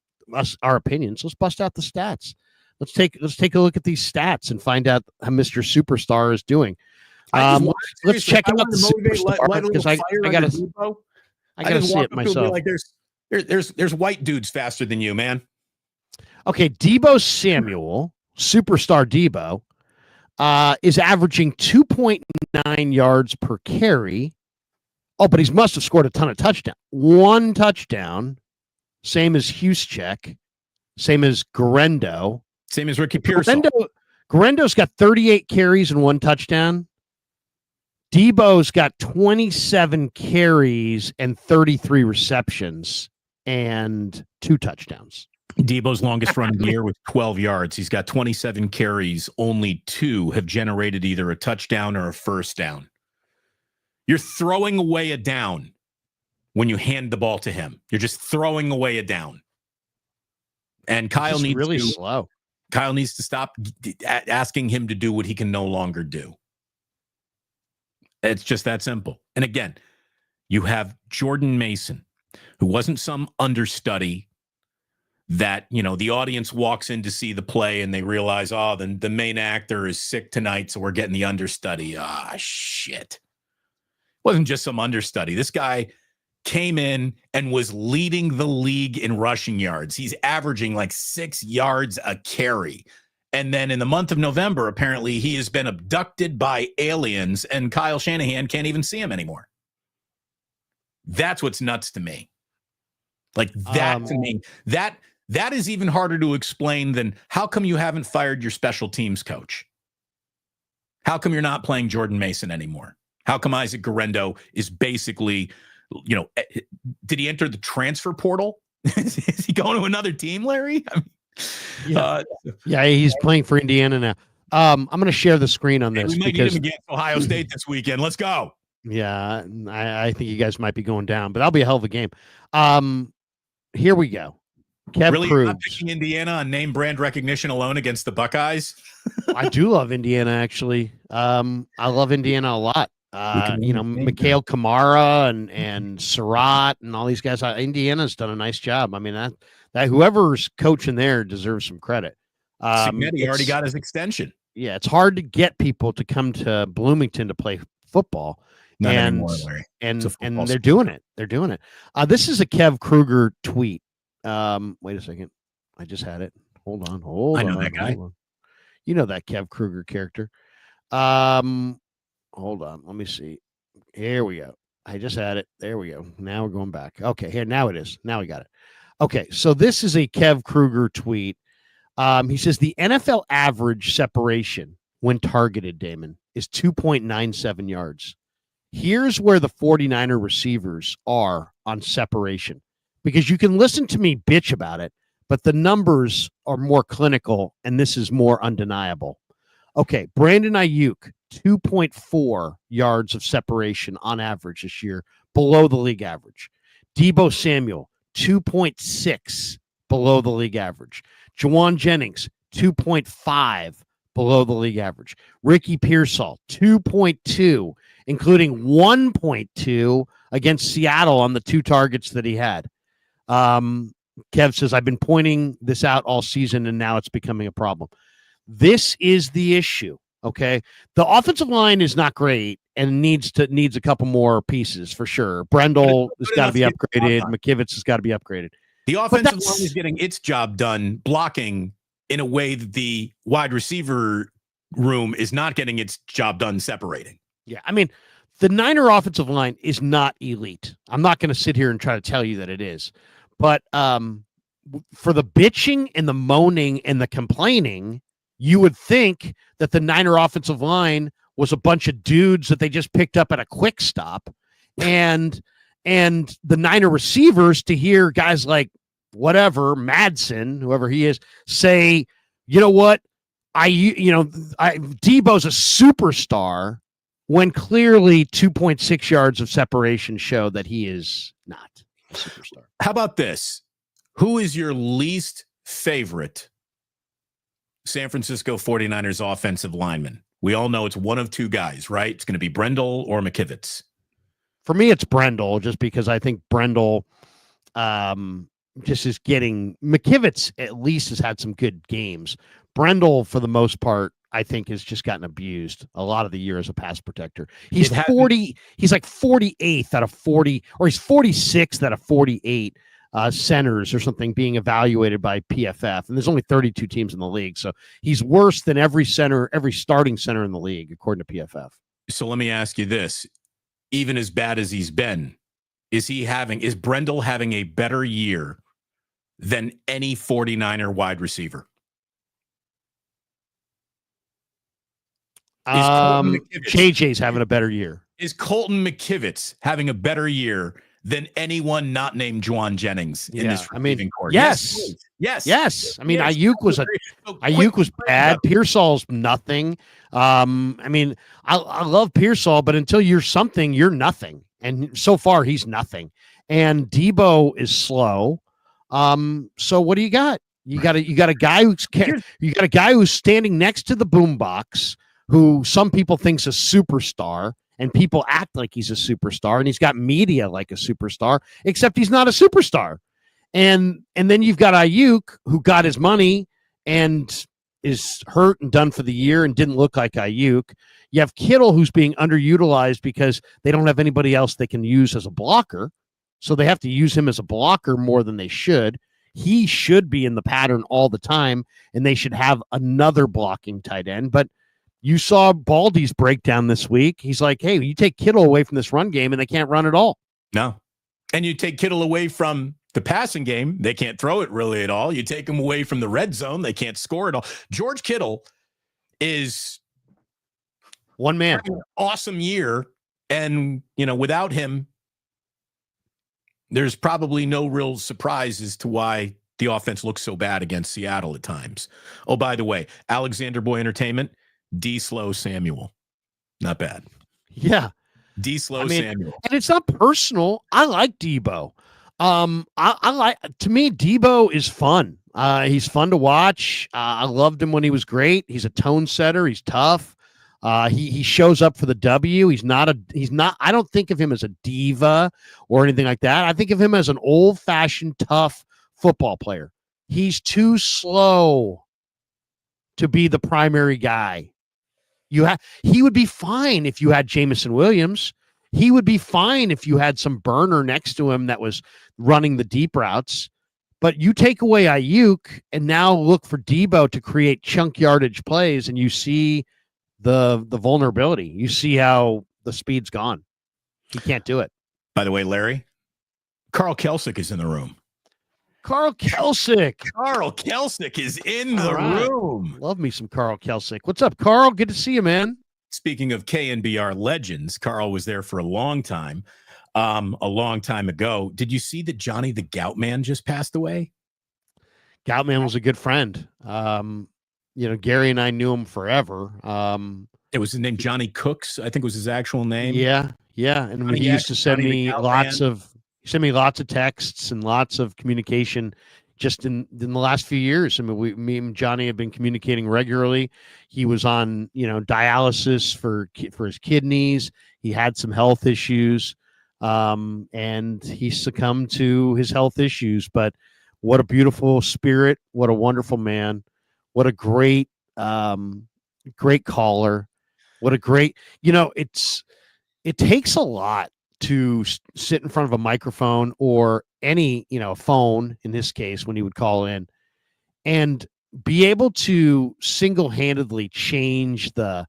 our opinions? Let's bust out the stats. Let's take a look at these stats and find out how Mr. Superstar is doing. Let's check out the superstar because I gotta see it myself. Like there's white dudes faster than you, man. Okay, Deebo Samuel, superstar Deebo, is averaging 2.9 yards per carry. Oh, but he must have scored a ton of touchdowns. 1 touchdown, same as Juszczyk, same as Guerrero. Same as Ricky Pearsall. Guerrendo's got 38 carries and 1 touchdown. Deebo's got 27 carries and 33 receptions and 2 touchdowns. Deebo's longest run of the year was 12 yards. He's got 27 carries. Only 2 have generated either a touchdown or a first down. You're throwing away a down when you hand the ball to him. You're just throwing away a down. And Kyle needs really slow. Kyle needs to stop asking him to do what he can no longer do. It's just that simple. And again, you have Jordan Mason, who wasn't some understudy that, the audience walks in to see the play and they realize, the main actor is sick tonight, so we're getting the understudy. Shit. Wasn't just some understudy. This guy came in and was leading the league in rushing yards. He's averaging like 6 yards a carry. And then in the month of November, apparently he has been abducted by aliens and Kyle Shanahan can't even see him anymore. That's what's nuts to me. Like that to me, that is even harder to explain than how come you haven't fired your special teams coach? How come you're not playing Jordan Mason anymore? How come Isaac Guerrero is basically, did he enter the transfer portal? Is he going to another team, Larry? I mean, yeah, he's playing for Indiana now. I'm going to share the screen on this. We might need him against Ohio State this weekend. Let's go. Yeah, I think you guys might be going down, but that'll be a hell of a game. Here we go. Kev really Krueger. Not picking Indiana on name brand recognition alone against the Buckeyes? I do love Indiana, actually. I love Indiana a lot. Mikhail Kamara and Surratt and all these guys. Indiana's done a nice job. I mean, that whoever's coaching there deserves some credit. Signetti already got his extension. Yeah, it's hard to get people to come to Bloomington to play football. Not anymore, Larry. And they're doing it. They're doing it. This is a Kev Krueger tweet. Wait a second. I just had it. Hold on. I know that guy. You know that Kev Krueger character. Hold on. Let me see. Here we go. I just had it. There we go. Now we're going back. Okay, here. Now it is. Now we got it. Okay, so this is a Kev Krueger tweet. He says the NFL average separation when targeted, Damon, is 2.97 yards. Here's where the 49er receivers are on separation, because you can listen to me bitch about it, but the numbers are more clinical, and this is more undeniable. Okay, Brandon Ayuk, 2.4 yards of separation on average this year, below the league average. Deebo Samuel, 2.6 below the league average. Jawan Jennings, 2.5 below the league average. Ricky Pearsall, 2.2, including 1.2 against Seattle on the 2 targets that he had. Kev says, I've been pointing this out all season, and now it's becoming a problem. This is the issue, okay? The offensive line is not great and needs a couple more pieces for sure. Brendel has got to be upgraded. McKivitz has got to be upgraded. The offensive line is getting its job done blocking in a way that the wide receiver room is not getting its job done separating. Yeah, I mean, the Niner offensive line is not elite. I'm not going to sit here and try to tell you that it is. But for the bitching and the moaning and the complaining, you would think that the Niner offensive line was a bunch of dudes that they just picked up at a quick stop. And the Niner receivers, to hear guys like whatever, Madsen, whoever he is, say, you know what, Deebo's a superstar, when clearly 2.6 yards of separation show that he is not a superstar. How about this? Who is your least favorite San Francisco 49ers offensive lineman? We all know it's one of 2 guys, right? It's going to be Brendel or McKivitz. For me, it's Brendel, just because I think Brendel just is getting... McKivitz at least has had some good games. Brendel, for the most part, I think has just gotten abused a lot of the year as a pass protector. He's like 48th out of 40, or he's 46th out of 48 centers or something being evaluated by PFF. And there's only 32 teams in the league. So he's worse than every starting center in the league, according to PFF. So let me ask you this. Even as bad as he's been, is Brendel having a better year than any 49er wide receiver? JJ's having a better year. Is Colton McKivitz having a better year than anyone not named Juwan Jennings in this receiving core? Yes. Yes. Yes. I mean, Yes. Ayuk was bad. Pearsall's nothing. I mean, I love Pearsall, but until you're something, you're nothing. And so far, he's nothing. And Deebo is slow. So what do you got? You got a guy who's standing next to the boombox, who some people think's a superstar, and people act like he's a superstar, and he's got media like a superstar, except he's not a superstar. And then you've got Ayuk, who got his money and is hurt and done for the year and didn't look like Ayuk. You have Kittle, who's being underutilized because they don't have anybody else they can use as a blocker. So they have to use him as a blocker more than they should. He should be in the pattern all the time, and they should have another blocking tight end. But you saw Baldy's breakdown this week. He's like, hey, you take Kittle away from this run game, and they can't run at all. No. And you take Kittle away from the passing game, they can't throw it really at all. You take them away from the red zone, they can't score at all. George Kittle is one man. Awesome year. And, without him, there's probably no real surprise as to why the offense looks so bad against Seattle at times. Oh, by the way, Alexander Boy Entertainment, Deebo Samuel. Not bad. Yeah. Deebo Samuel. And it's not personal. I like Deebo. To me, Deebo is fun. He's fun to watch. I loved him when he was great. He's a tone setter. He's tough. He shows up for the W. I don't think of him as a diva or anything like that. I think of him as an old fashioned tough football player. He's too slow to be the primary guy. He would be fine if you had Jamison Williams. He would be fine if you had some burner next to him that was running the deep routes. But you take away Ayuk and now look for Deebo to create chunk yardage plays, and you see the vulnerability. You see how the speed's gone. He can't do it. By the way, Larry, Carl Kelsick is in the room. Carl Kelsick. Carl Kelsick is in the room. Love me some Carl Kelsick. What's up, Carl? Good to see you, man. Speaking of KNBR legends, Carl was there for a long time ago. Did you see that Johnny the Gout Man just passed away? Gout Man was a good friend. Gary and I knew him forever. It was his name, Johnny Cooks, I think was his actual name. Yeah. And he used to send me lots of texts and lots of communication just in the last few years. I mean, me and Johnny have been communicating regularly. He was on, dialysis for his kidneys. He had some health issues, and he succumbed to his health issues. But what a beautiful spirit! What a wonderful man! What a great caller! What a great, it takes a lot to sit in front of a microphone or any, phone in this case, when he would call in, and be able to single-handedly change the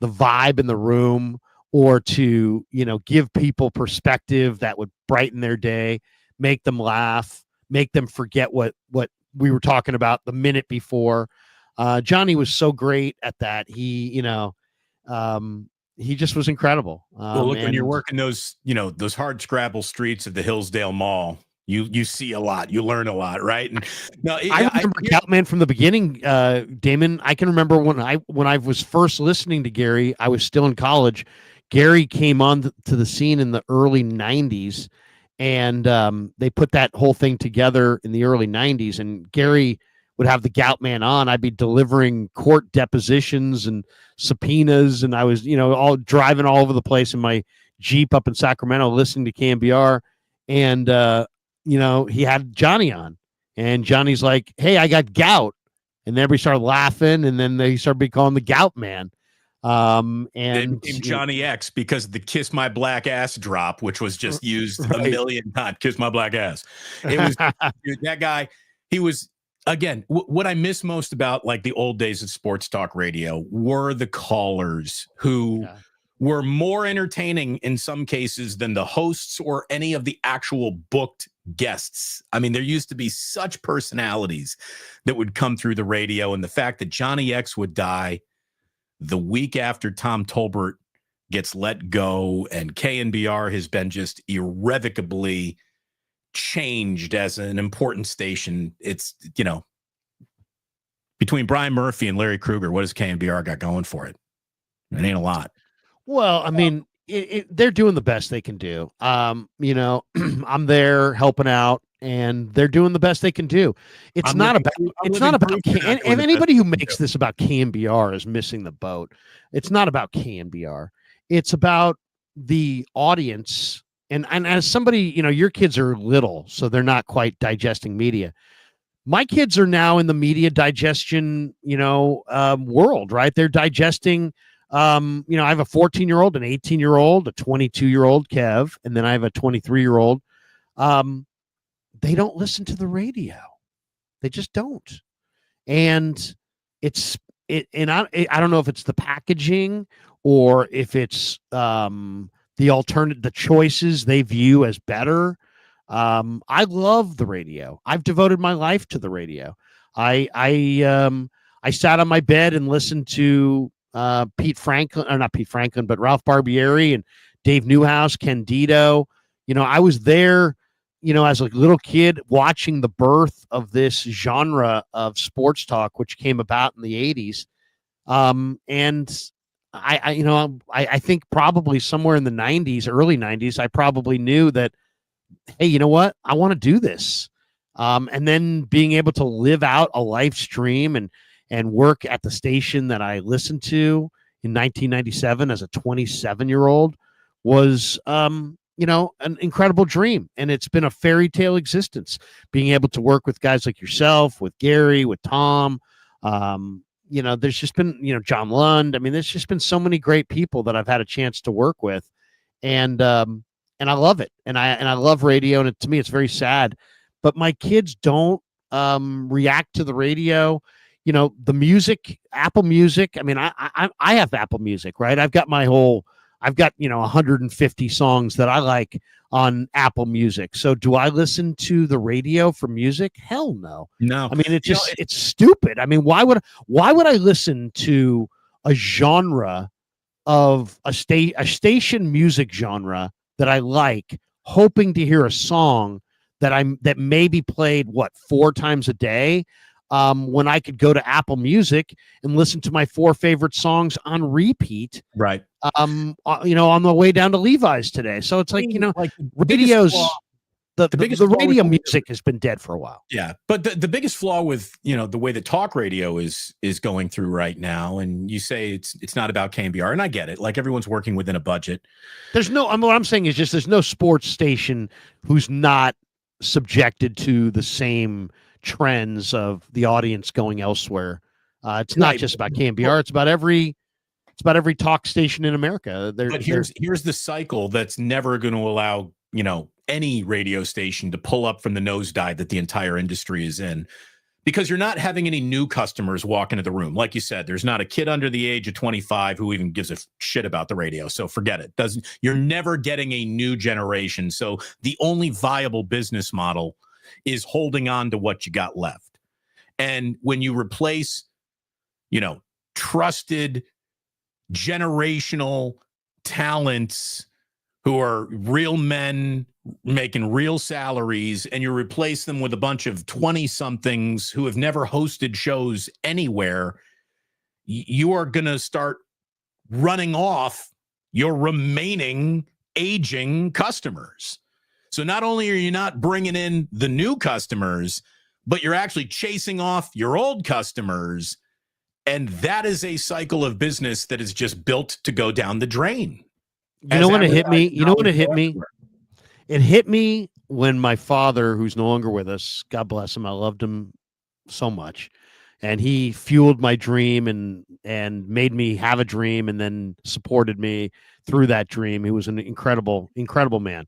vibe in the room, or to, give people perspective that would brighten their day, make them laugh, make them forget what we were talking about the minute before. Johnny was so great at that. He just was incredible. Well, look, when you're working those hard scrabble streets of the Hillsdale Mall, you see a lot, you learn a lot, right? And I remember Gout Man from the beginning, Damon. I can remember when I was first listening to Gary. I was still in college. Gary came on to the scene in the early 90s, and they put that whole thing together in the early 90s, and Gary would have the Gout Man on. I'd be delivering court depositions and subpoenas, and I was, all driving all over the place in my Jeep up in Sacramento, listening to KNBR, and he had Johnny on, and Johnny's like, "Hey, I got gout," and everybody started laughing, and then they started calling the Gout Man. And Johnny X, because of the "Kiss My Black Ass" drop, which was just used a million times. "Kiss My Black Ass." It was dude, that guy. He was. Again, what I miss most about like the old days of sports talk radio were the callers who were more entertaining in some cases than the hosts or any of the actual booked guests. I mean, there used to be such personalities that would come through the radio, and the fact that Johnny X would die the week after Tom Tolbert gets let go, and KNBR has been just irrevocably changed as an important station. It's, between Brian Murphy and Larry Krueger, what has KNBR got going for it? It ain't a lot. Well, I mean, they're doing the best they can do. I'm there helping out, and they're doing the best they can do. It's not about and anybody who makes this about KNBR is missing the boat. It's not about KNBR. It's about the audience. And as somebody, your kids are little, so they're not quite digesting media. My kids are now in the media digestion, world, right? They're digesting. I have a 14-year-old, an 18-year-old, a 22-year-old, Kev, and then I have a 23-year-old. They don't listen to the radio. They just don't. And I don't know if it's the packaging or if it's the choices they view as better. I love the radio. I've devoted my life to the radio. I sat on my bed and listened to not Pete Franklin, but Ralph Barbieri and Dave Newhouse, Candido. I was there, as a little kid watching the birth of this genre of sports talk, which came about in the 80s. And I think probably somewhere in the 90s, early 90s, I probably knew that, hey, you know what? I want to do this. And then being able to live out a live stream and work at the station that I listened to in 1997 as a 27-year-old was, an incredible dream. And it's been a fairy tale existence, being able to work with guys like yourself, with Gary, with Tom. There's just been, John Lund. I mean, there's just been so many great people that I've had a chance to work with. And I love it. And I love radio. And to me, it's very sad. But my kids don't react to the radio. The music, Apple Music. I mean, I have Apple Music, right? I've got 150 songs that I like on Apple Music. So do I listen to the radio for music? Hell no. No. I mean, it's stupid. I mean, why would I listen to a genre of a station music genre that I like, hoping to hear a song that may be played 4 times a day, when I could go to Apple Music and listen to my 4 favorite songs on repeat, right? On the way down to Levi's today. So it's like, radio's the radio music has been dead for a while. Yeah, but the biggest flaw with the way the talk radio is going through right now, and you say it's not about KNBR, and I get it. Like, everyone's working within a budget. What I'm saying is just there's no sports station who's not subjected to the same trends of the audience going elsewhere. It's not just about KNBR. It's about every talk station in America. But here's the cycle that's never going to allow any radio station to pull up from the nosedive that the entire industry is in, because you're not having any new customers walk into the room. Like you said, there's not a kid under the age of 25 who even gives a shit about the radio. So forget it. You're never getting a new generation. So the only viable business model is holding on to what you got left. And when you replace, trusted generational talents who are real men making real salaries, and you replace them with a bunch of 20-somethings who have never hosted shows anywhere, you are going to start running off your remaining aging customers. So not only are you not bringing in the new customers, but you're actually chasing off your old customers. And that is a cycle of business that is just built to go down the drain. It hit me? It hit me when my father, who's no longer with us, God bless him, I loved him so much, and he fueled my dream and made me have a dream, and then supported me through that dream. He was an incredible, incredible man.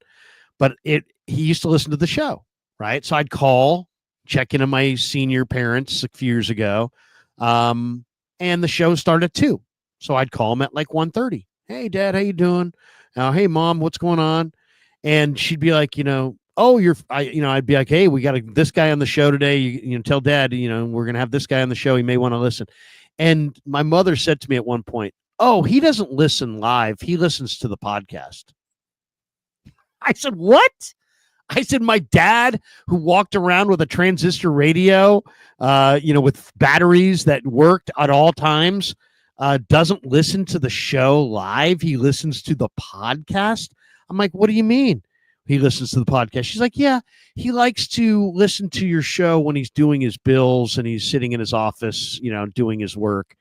But he used to listen to the show, right? So I'd call, check in on my senior parents a few years ago, and the show started at 2. So I'd call him at like 1:30. Hey, Dad, how you doing? Hey, Mom, what's going on? And she'd be like, I'd be like, hey, we got this guy on the show today. You tell Dad, we're going to have this guy on the show. He may want to listen. And my mother said to me at one point, Oh, he doesn't listen live. He listens to the podcast. I said, what? I said, my dad, who walked around with a transistor radio, with batteries that worked at all times, doesn't listen to the show live. He listens to the podcast. I'm like, what do you mean? He listens to the podcast. She's like, yeah, he likes to listen to your show when he's doing his bills and he's sitting in his office, doing his work.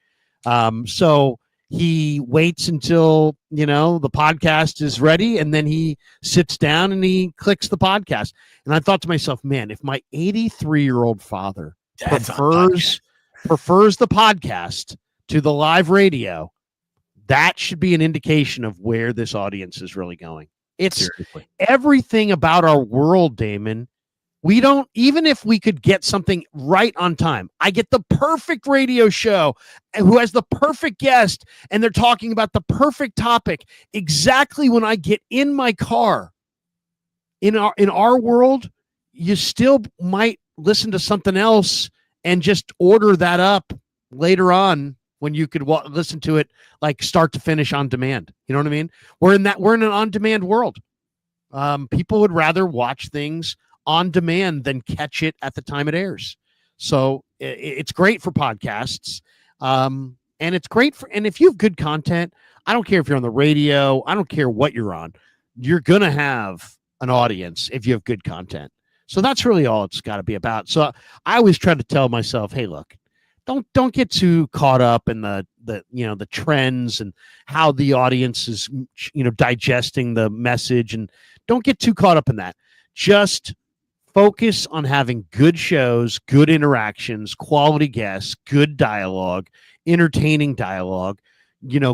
So he waits until, the podcast is ready, and then he sits down and he clicks the podcast. And I thought to myself, man, if my 83-year-old father prefers the podcast to the live radio, that should be an indication of where this audience is really going. It's seriously everything about our world, Damon. We don't, even if we could get something right on time, I get the perfect radio show who has the perfect guest and they're talking about the perfect topic exactly when I get in my car. In our world, you still might listen to something else and just order that up later on when you could listen to it like start to finish on demand. You know what I mean? We're in an on-demand world. People would rather watch things on demand than catch it at the time it airs. So it's great for podcasts. And it's great and if you have good content, I don't care if you're on the radio, I don't care what you're on, you're going to have an audience if you have good content. So that's really all it's got to be about. So I always try to tell myself, hey, look, don't get too caught up in the trends and how the audience is, digesting the message, and don't get too caught up in that. Just focus on having good shows, good interactions, quality guests, good dialogue, entertaining dialogue,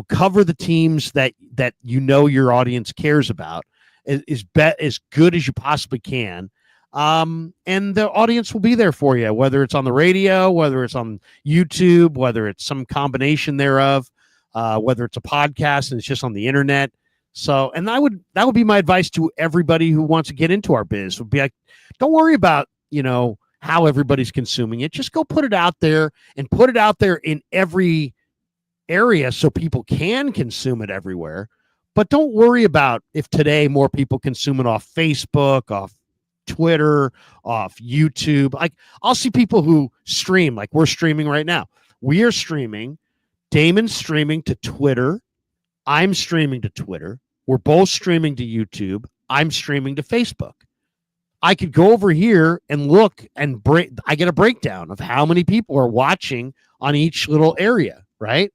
cover the teams that your audience cares about as good as you possibly can. And the audience will be there for you, whether it's on the radio, whether it's on YouTube, whether it's some combination thereof, whether it's a podcast and it's just on the internet. So, and that would be my advice to everybody who wants to get into our biz, would be like, don't worry about, how everybody's consuming it. Just go put it out there and put it out there in every area so people can consume it everywhere. But don't worry about if today more people consume it off Facebook, off Twitter, off YouTube. Like, I'll see people who stream, like we're streaming right now. We are streaming. Damon's streaming to Twitter. I'm streaming to Twitter. We're both streaming to YouTube. I'm streaming to Facebook. I could go over here and look and I get a breakdown of how many people are watching on each little area, right?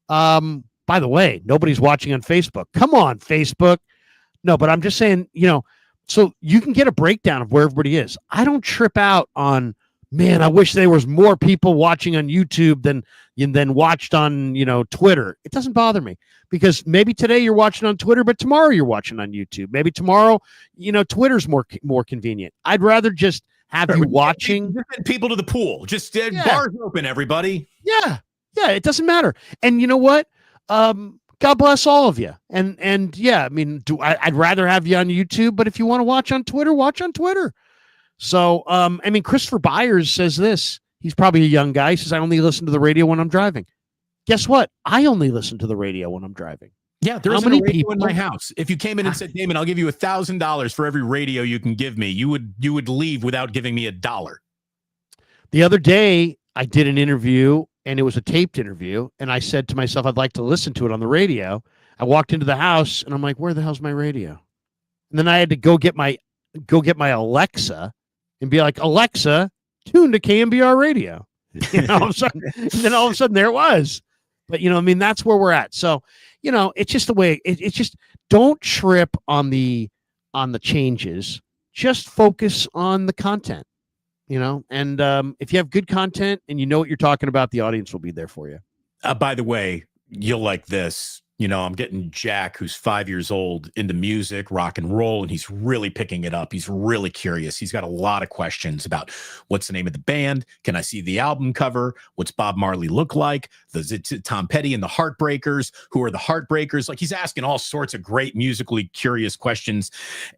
By the way, nobody's watching on Facebook. Come on, Facebook. No, but I'm just saying, so you can get a breakdown of where everybody is. I don't trip out on, man, I wish there was more people watching on YouTube than watched on, Twitter. It doesn't bother me, because maybe today you're watching on Twitter, but tomorrow you're watching on YouTube. Maybe tomorrow, Twitter's more convenient. I'd rather just have you watching. Just people to the pool. Just bars open, everybody. Yeah. Yeah. It doesn't matter. And you know what? God bless all of you. And yeah, I mean, I'd rather have you on YouTube, but if you want to watch on Twitter, watch on Twitter. So, Christopher Byers says this. He's probably a young guy. He says, I only listen to the radio when I'm driving. Guess what? I only listen to the radio when I'm driving. Yeah, there isn't a radio in my house. If you came in and said, Damon, I'll give you $1,000 for every radio you can give me, you would leave without giving me $1. The other day, I did an interview, and it was a taped interview, and I said to myself, I'd like to listen to it on the radio. I walked into the house, and I'm like, where the hell's my radio? And then I had to go get my Alexa and be like, Alexa, tune to KMBR radio. All of a sudden there it was. But, that's where we're at. So, it's just the way it's just, don't trip on the changes. Just focus on the content, and if you have good content and you know what you're talking about, the audience will be there for you. By the way, you'll like this. I'm getting Jack, who's 5 years old, into music, rock and roll, and he's really picking it up. He's really curious. He's got a lot of questions about what's the name of the band? Can I see the album cover? What's Bob Marley look like? Is it Tom Petty and the Heartbreakers? Who are the Heartbreakers? Like, he's asking all sorts of great musically curious questions.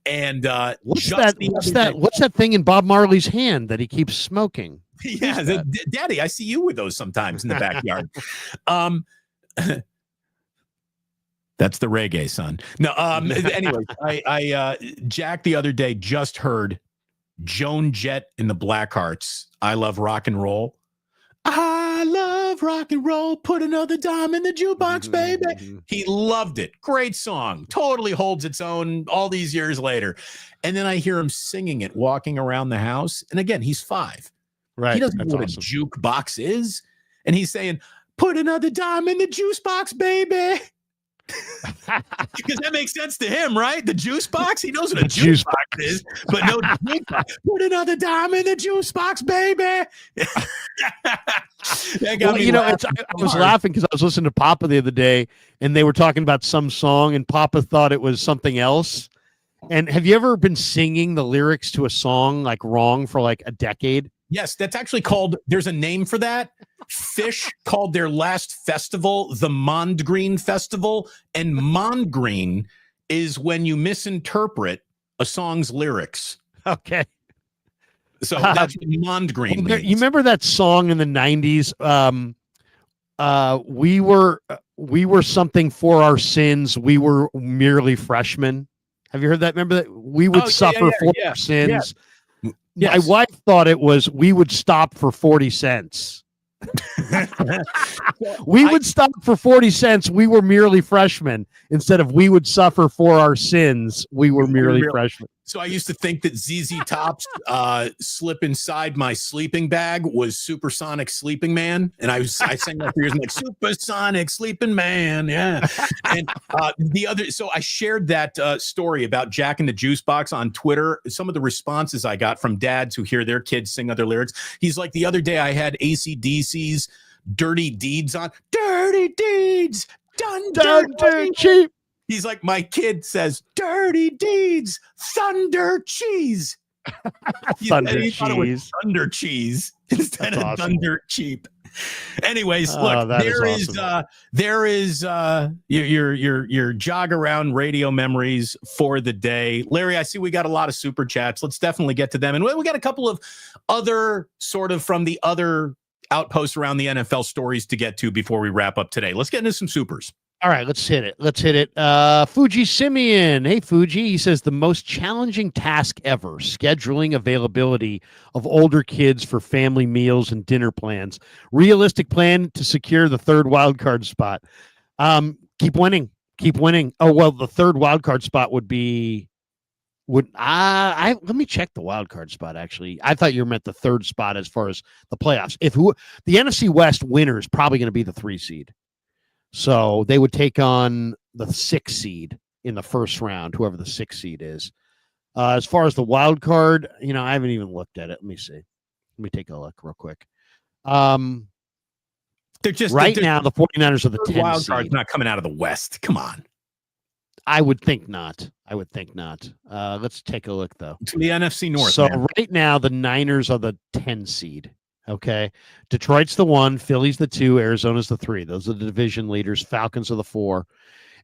And what's that thing in Bob Marley's hand that he keeps smoking? Yeah, Daddy, I see you with those sometimes in the backyard. That's the reggae, son. No, anyway, Jack the other day just heard Joan Jett in the Blackhearts. I love rock and roll. I love rock and roll. Put another dime in the jukebox, baby. He loved it. Great song. Totally holds its own all these years later. And then I hear him singing it, walking around the house. And again, he's 5. Right. He doesn't know what a jukebox is. And he's saying, put another dime in the juice box, baby. Because that makes sense to him, right? The juice box. He knows what a juice box is, but no juice box. Put another dime in the juice box, baby. I was laughing because I was listening to Papa the other day, and they were talking about some song, and Papa thought it was something else. And have you ever been singing the lyrics to a song like wrong for like a decade? Yes, that's actually called. There's a name for that. Fish called their last festival the Mondgreen Festival, and Mondgreen is when you misinterpret a song's lyrics. Okay, so that's what Mondgreen means. You remember that song in the 90s? We were something for our sins. We were merely freshmen. Have you heard that? Remember that we would suffer for our sins. Yeah. Yes. My wife thought it was we would stop for 40 cents. We would stop for 40 cents. We were merely freshmen instead of we would suffer for our sins. We were merely freshmen. So I used to think that ZZ Top's slip inside my sleeping bag was Supersonic Sleeping Man. And I sang that for years. I'm like, Supersonic Sleeping Man. Yeah. And so I shared that story about Jack in the Juice Box on Twitter. Some of the responses I got from dads who hear their kids sing other lyrics. He's like, the other day I had AC/DC's Dirty Deeds on. Dirty Deeds. Done dirty cheap. He's like, my kid says, dirty deeds, thunder cheese. Thunder cheese. Thought it was thunder cheese instead of thunder cheap. Anyways, look, there is your jog around radio memories for the day. Larry, I see we got a lot of super chats. Let's definitely get to them. And we got a couple of other sort of from the other outposts around the NFL stories to get to before we wrap up today. Let's get into some supers. All right, let's hit it. Fuji Simeon. Hey, Fuji. He says the most challenging task ever, scheduling availability of older kids for family meals and dinner plans. Realistic plan to secure the third wild card spot. Keep winning. Oh, well, the third wild card spot let me check the wild card spot, actually. I thought you meant the third spot as far as the playoffs. The NFC West winner is probably going to be the 3 seed. So they would take on the 6 seed in the first round, whoever the 6 seed is. As far as the wild card, I haven't even looked at it. Let me see. Let me take a look real quick. They're now the 49ers are the 10 wild seed. Card's not coming out of the West. Come on. I would think not. Let's take a look, though. To the NFC North. So right now, the Niners are the 10 seed. Okay. Detroit's the 1, Philly's the 2, Arizona's the 3. Those are the division leaders. Falcons are the 4.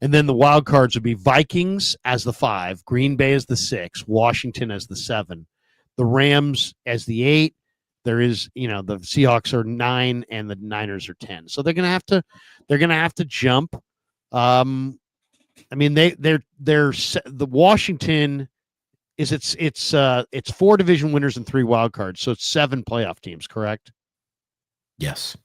And then the wild cards would be Vikings as the 5, Green Bay as the 6, Washington as the 7, the Rams as the 8. There is, the Seahawks are 9 and the Niners are 10. So they're going to have to jump. The Washington is it's 4 division winners and 3 wild cards. So it's 7 playoff teams, correct? Yes.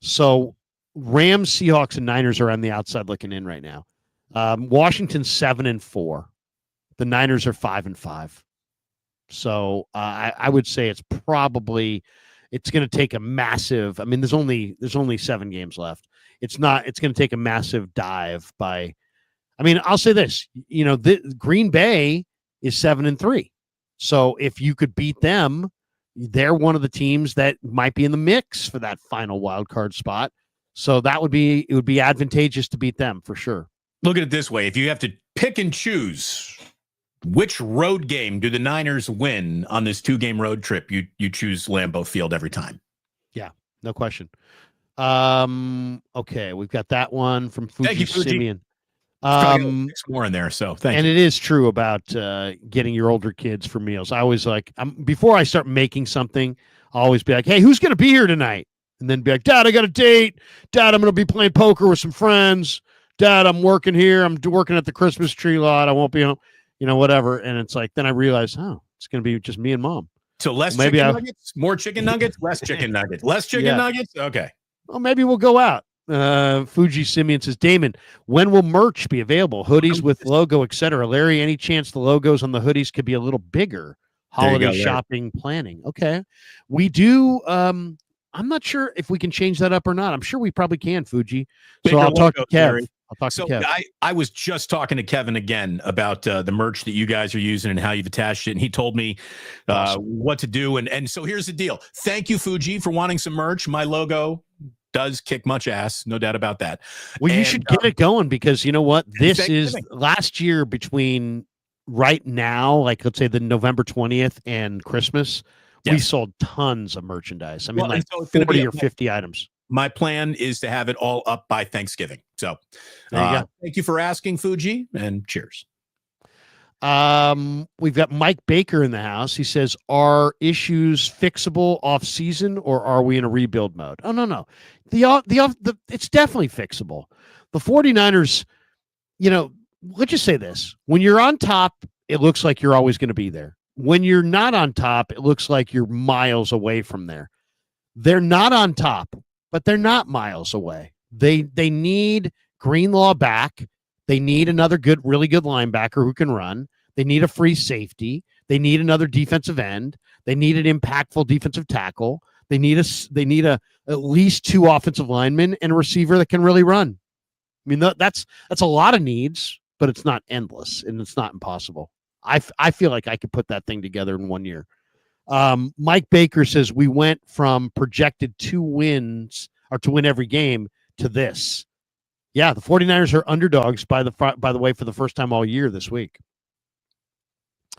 So Rams, Seahawks, and Niners are on the outside looking in right now. Washington's 7-4. The Niners are 5-5. So I would say it's going to take a massive. There's only 7 games left. It's going to take a massive dive by. I'll say this. Green Bay is 7-3. So if you could beat them, they're one of the teams that might be in the mix for that final wild card spot. So it would be advantageous to beat them for sure. Look at it this way. If you have to pick and choose which road game do the Niners win on this 2-game road trip, you choose Lambeau Field every time. Yeah, no question. Okay, we've got that one from Fuji Simeon. 6 more in there, so thank you. And it is true about getting your older kids for meals. I always before I start making something, I'll always be like, hey, who's going to be here tonight? And then be like, Dad, I got a date. Dad, I'm going to be playing poker with some friends. Dad, I'm working here. I'm working at the Christmas tree lot. I won't be home, whatever. And it's like, then I realized, it's going to be just me and Mom. So less Well, maybe chicken nuggets, more chicken nuggets, less chicken nuggets, less chicken nuggets. Okay. Well, maybe we'll go out. Fuji Simeon says, Damon, when will merch be available? Hoodies with logo, etc. Larry, any chance the logos on the hoodies could be a little bigger? Holiday shopping planning. Okay. We do. I'm not sure if we can change that up or not. I'm sure we probably can, Fuji. So I'll talk to Kev. Larry. I'll talk to Kev. I was just talking to Kevin again about the merch that you guys are using and how you've attached it. And he told me what to do. And so here's the deal. Thank you, Fuji, for wanting some merch. My logo does kick much ass. No doubt about that. Well, you should get it going because you know what? This is last year between right now, like let's say the November 20th and Christmas, we sold tons of merchandise. I mean, so 40 or 50 items. My plan is to have it all up by Thanksgiving. So thank you for asking, Fuji, and cheers. We've got Mike Baker in the house. He says, are issues fixable off season or are we in a rebuild mode? Oh, no. It's definitely fixable. The 49ers, let's just say this. When you're on top, it looks like you're always going to be there. When you're not on top, it looks like you're miles away from there. They're not on top, but they're not miles away. They need Greenlaw back. They need another really good linebacker who can run. They need a free safety. They need another defensive end. They need an impactful defensive tackle. They need at least 2 offensive linemen and a receiver that can really run. I mean, that's a lot of needs, but it's not endless and it's not impossible. I feel like I could put that thing together in 1 year. Mike Baker says we went from projected 2 wins or to win every game to this. Yeah, the 49ers are underdogs by the way for the first time all year this week.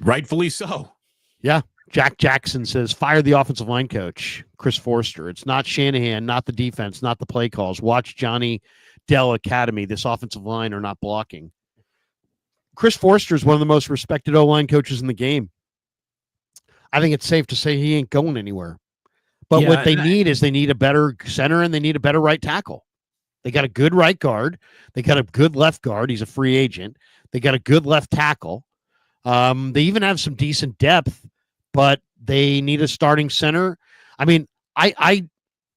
Rightfully so. Yeah. Jack Jackson says fire the offensive line coach, Chris Forster. It's not Shanahan, not the defense, not the play calls. Watch Johnny Dell Academy. This offensive line are not blocking. Chris Forster is one of the most respected O-line coaches in the game. I think it's safe to say he ain't going anywhere. But what they need is they need a better center and they need a better right tackle. They got a good right guard. They got a good left guard. He's a free agent. They got a good left tackle. They even have some decent depth, but they need a starting center. I mean, I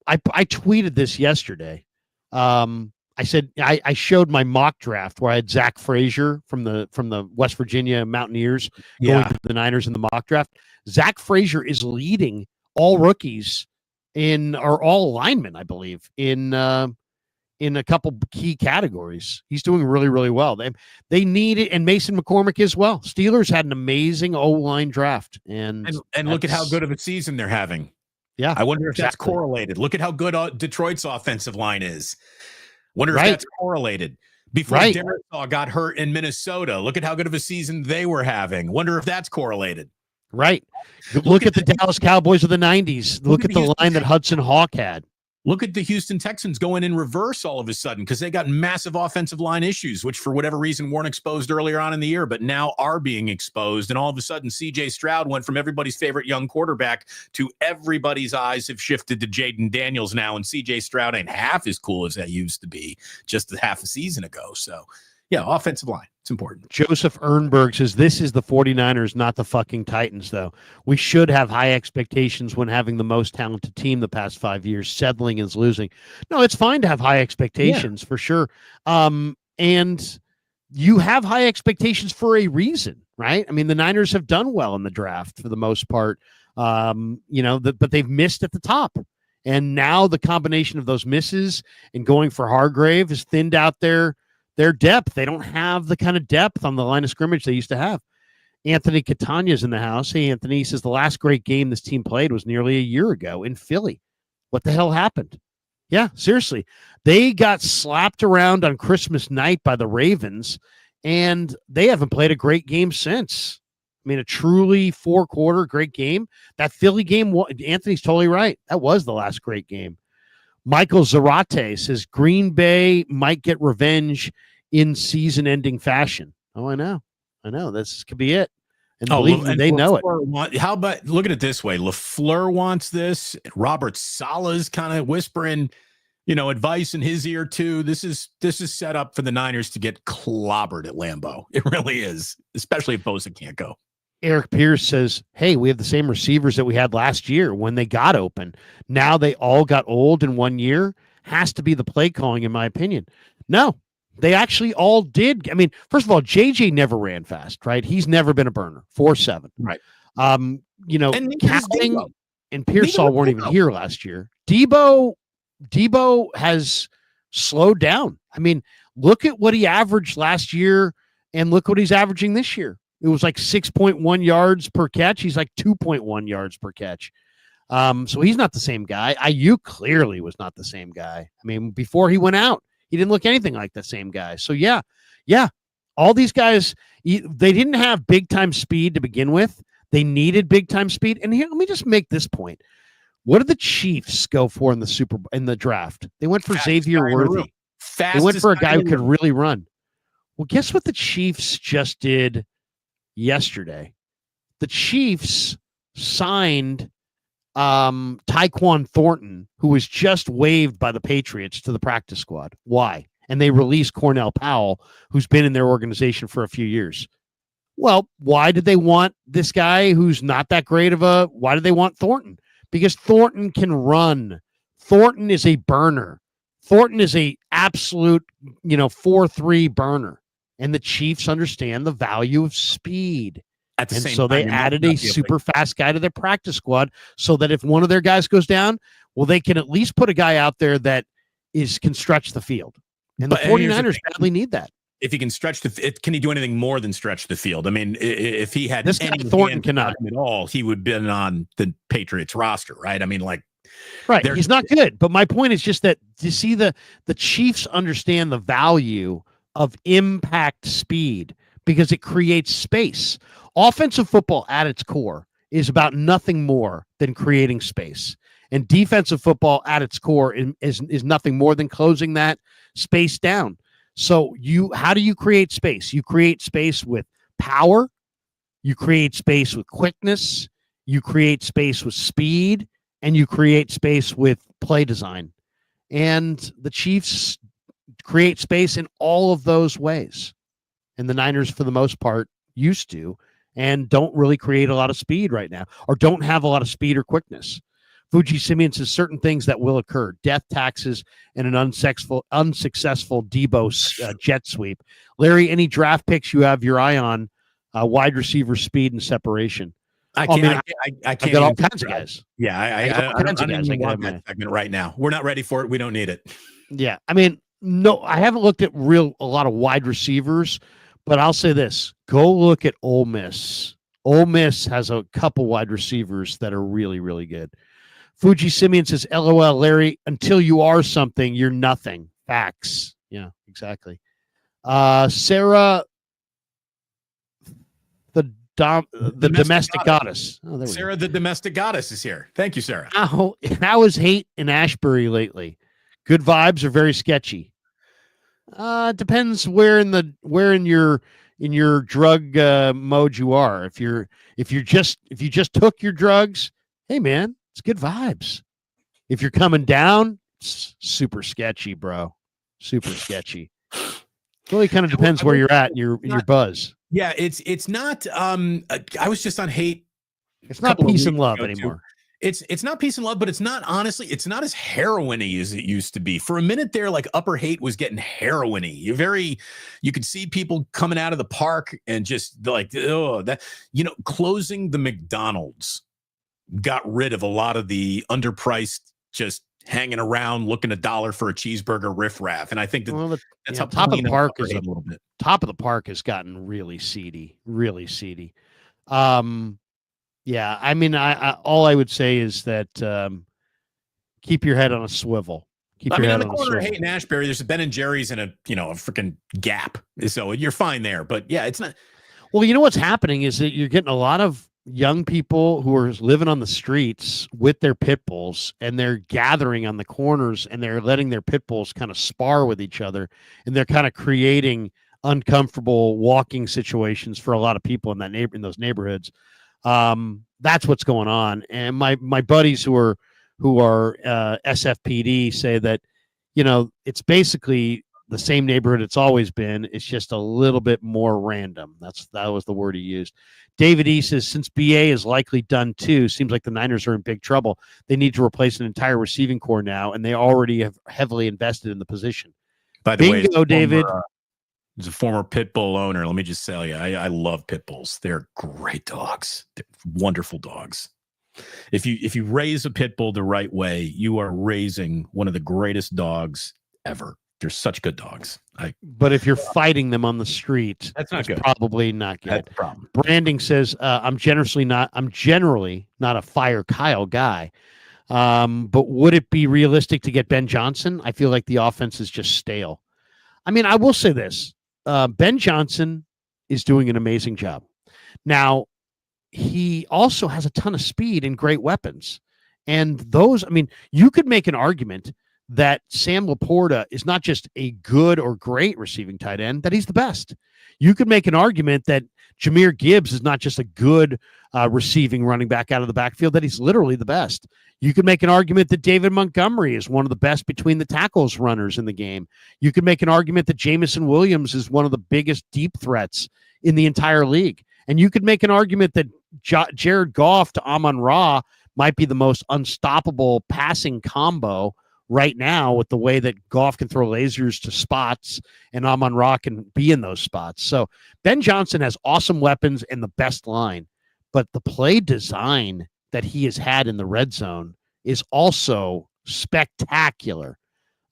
tweeted this yesterday. I said I showed my mock draft where I had Zach Frazier from the West Virginia Mountaineers going to the Niners in the mock draft. Zach Frazier is leading all rookies or all linemen, I believe, in a couple key categories. He's doing really, really well. They need it, and Mason McCormick as well. Steelers had an amazing O-line draft, and look at how good of a season they're having. Yeah, I wonder if that's correlated. Look at how good Detroit's offensive line is. Wonder if that's correlated. Before Darisaw got hurt in Minnesota, look at how good of a season they were having. Wonder if that's correlated. Right. Look at the Dallas Cowboys of the 90s. Look at the line that Hudson Hawk had. Look at the Houston Texans going in reverse all of a sudden because they got massive offensive line issues, which for whatever reason weren't exposed earlier on in the year, but now are being exposed. And all of a sudden, C.J. Stroud went from everybody's favorite young quarterback to everybody's eyes have shifted to Jaden Daniels now. And C.J. Stroud ain't half as cool as that used to be just half a season ago. So, yeah, offensive line. It's important. Joseph Ernberg says, this is the 49ers, not the fucking Titans, though. We should have high expectations when having the most talented team the past 5 years. Settling is losing. No, it's fine to have high expectations for sure. And you have high expectations for a reason, right? I mean, the Niners have done well in the draft for the most part, but they've missed at the top. And now the combination of those misses and going for Hargrave has thinned out their depth. They don't have the kind of depth on the line of scrimmage they used to have. Anthony Catania's in the house. Hey, Anthony says the last great game this team played was nearly a year ago in Philly. What the hell happened? Yeah, seriously. They got slapped around on Christmas night by the Ravens, and they haven't played a great game since. I mean, a truly 4-quarter great game. That Philly game, Anthony's totally right. That was the last great game. Michael Zarate says Green Bay might get revenge in season-ending fashion. Oh, I know. This could be it. And believe me, they know it. How about, look at it this way. LaFleur wants this. Robert Saleh's kind of whispering, advice in his ear too. This is set up for the Niners to get clobbered at Lambeau. It really is, especially if Bosa can't go. Eric Pierce says, hey, we have the same receivers that we had last year when they got open. Now they all got old in 1 year. Has to be the play calling, in my opinion. No, they actually all did. I mean, first of all, JJ never ran fast, right? He's never been a burner. 4.7. Right. And Cowling and Pearsall weren't even here last year. Deebo has slowed down. I mean, look at what he averaged last year and look what he's averaging this year. It was like 6.1 yards per catch. He's like 2.1 yards per catch. So he's not the same guy. IU clearly was not the same guy. I mean, before he went out, he didn't look anything like the same guy. So yeah. All these guys, they didn't have big time speed to begin with. They needed big time speed. And here, let me just make this point. What did the Chiefs go for in the draft? They went for Xavier Worthy. They went for a guy who could really run. Well, guess what the Chiefs just did yesterday? The Chiefs signed Tyquan Thornton, who was just waived by the Patriots to the practice squad. Why? And they released Cornell Powell, who's been in their organization for a few years. Well, why did they want this guy who's not that great why did they want Thornton? Because Thornton can run. Thornton is a burner. Thornton is a absolute, 4-3 burner. And the Chiefs understand the value of speed. So they added a super fast guy to their practice squad so that if one of their guys goes down, well, they can at least put a guy out there that can stretch the field. And the 49ers badly need that. If he can stretch can he do anything more than stretch the field? I mean, if he had this guy Thornton cannot at all, he would have been on the Patriots roster, right? I mean, right. He's not good. But my point is just that you see the Chiefs understand the value of impact speed because it creates space. Offensive football at its core is about nothing more than creating space. And defensive football at its core is nothing more than closing that space down. So how do you create space? You create space with power. You create space with quickness. You create space with speed. And you create space with play design. And the Chiefs create space in all of those ways. And the Niners, for the most part, used to and don't really create a lot of speed right now or don't have a lot of speed or quickness. Fuji Simeon says certain things that will occur: death taxes and an unsuccessful Deebo jet sweep. Larry, any draft picks you have your eye on? Wide receiver speed and separation. I can't. I got all kinds of guys. Yeah, I don't even want that segment right now. We're not ready for it. We don't need it. Yeah, I mean, no, I haven't looked at a lot of wide receivers, but I'll say this: go look at Ole Miss. Ole Miss has a couple wide receivers that are really, really good. Fuji Simeon says, LOL, Larry, until you are something, you're nothing. Facts. Yeah, exactly. Sarah, the domestic goddess. Oh, Sarah, the domestic goddess is here. Thank you, Sarah. How is hate in Ashbury lately? Good vibes or very sketchy? Depends where in your drug mode you are. If you just took your drugs, hey man, it's good vibes. If you're coming down, it's super sketchy, bro. Super sketchy. Really kind of depends where you're at in your buzz. Yeah, it's not. I was just on hate. It's not peace and love anymore. It's not peace and love, but it's not, honestly, it's not as heroin-y as it used to be. For a minute there, like Upper Hate was getting heroin-y. You could see people coming out of the park and just closing the McDonald's got rid of a lot of the underpriced, just hanging around looking $1 for a cheeseburger riffraff. And I think that's how top of the park is a little bit. Top of the park has gotten really seedy, really seedy. Yeah, I mean, I all I would say is that keep your head on a swivel. Keep your head on the corner of Haight and Ashbury, there's a Ben and Jerry's and a freaking Gap, so you're fine there. But yeah, it's not. Well, you know what's happening is that you're getting a lot of young people who are living on the streets with their pit bulls, and they're gathering on the corners, and they're letting their pit bulls kind of spar with each other, and they're kind of creating uncomfortable walking situations for a lot of people in those neighborhoods. That's what's going on. And my buddies who are SFPD say that it's basically the same neighborhood it's always been. It's just a little bit more random. That was the word he used. David E says, since BA is likely done too, seems like the Niners are in big trouble. They need to replace an entire receiving core now, and they already have heavily invested in the position. By the way, David. As a former pit bull owner, let me just tell you, I love pit bulls. They're great dogs. They're wonderful dogs. If you raise a pit bull the right way, you are raising one of the greatest dogs ever. They're such good dogs. But if you're fighting them on the street, that's not good. Probably not good. That's the problem. Branding says, I'm generally not a fire Kyle guy. But would it be realistic to get Ben Johnson? I feel like the offense is just stale. I mean, I will say this. Ben Johnson is doing an amazing job. Now, he also has a ton of speed and great weapons. And those, I mean, you could make an argument that Sam Laporta is not just a good or great receiving tight end, that he's the best. You could make an argument that Jahmyr Gibbs is not just a good receiving running back out of the backfield, that he's literally the best. You could make an argument that David Montgomery is one of the best between the tackles runners in the game. You could make an argument that Jameson Williams is one of the biggest deep threats in the entire league. And you could make an argument that Jared Goff to Amon-Ra might be the most unstoppable passing combo right now, with the way that Goff can throw lasers to spots and Amon-Ra can be in those spots. So Ben Johnson has awesome weapons and the best line, but the play design that he has had in the red zone is also spectacular.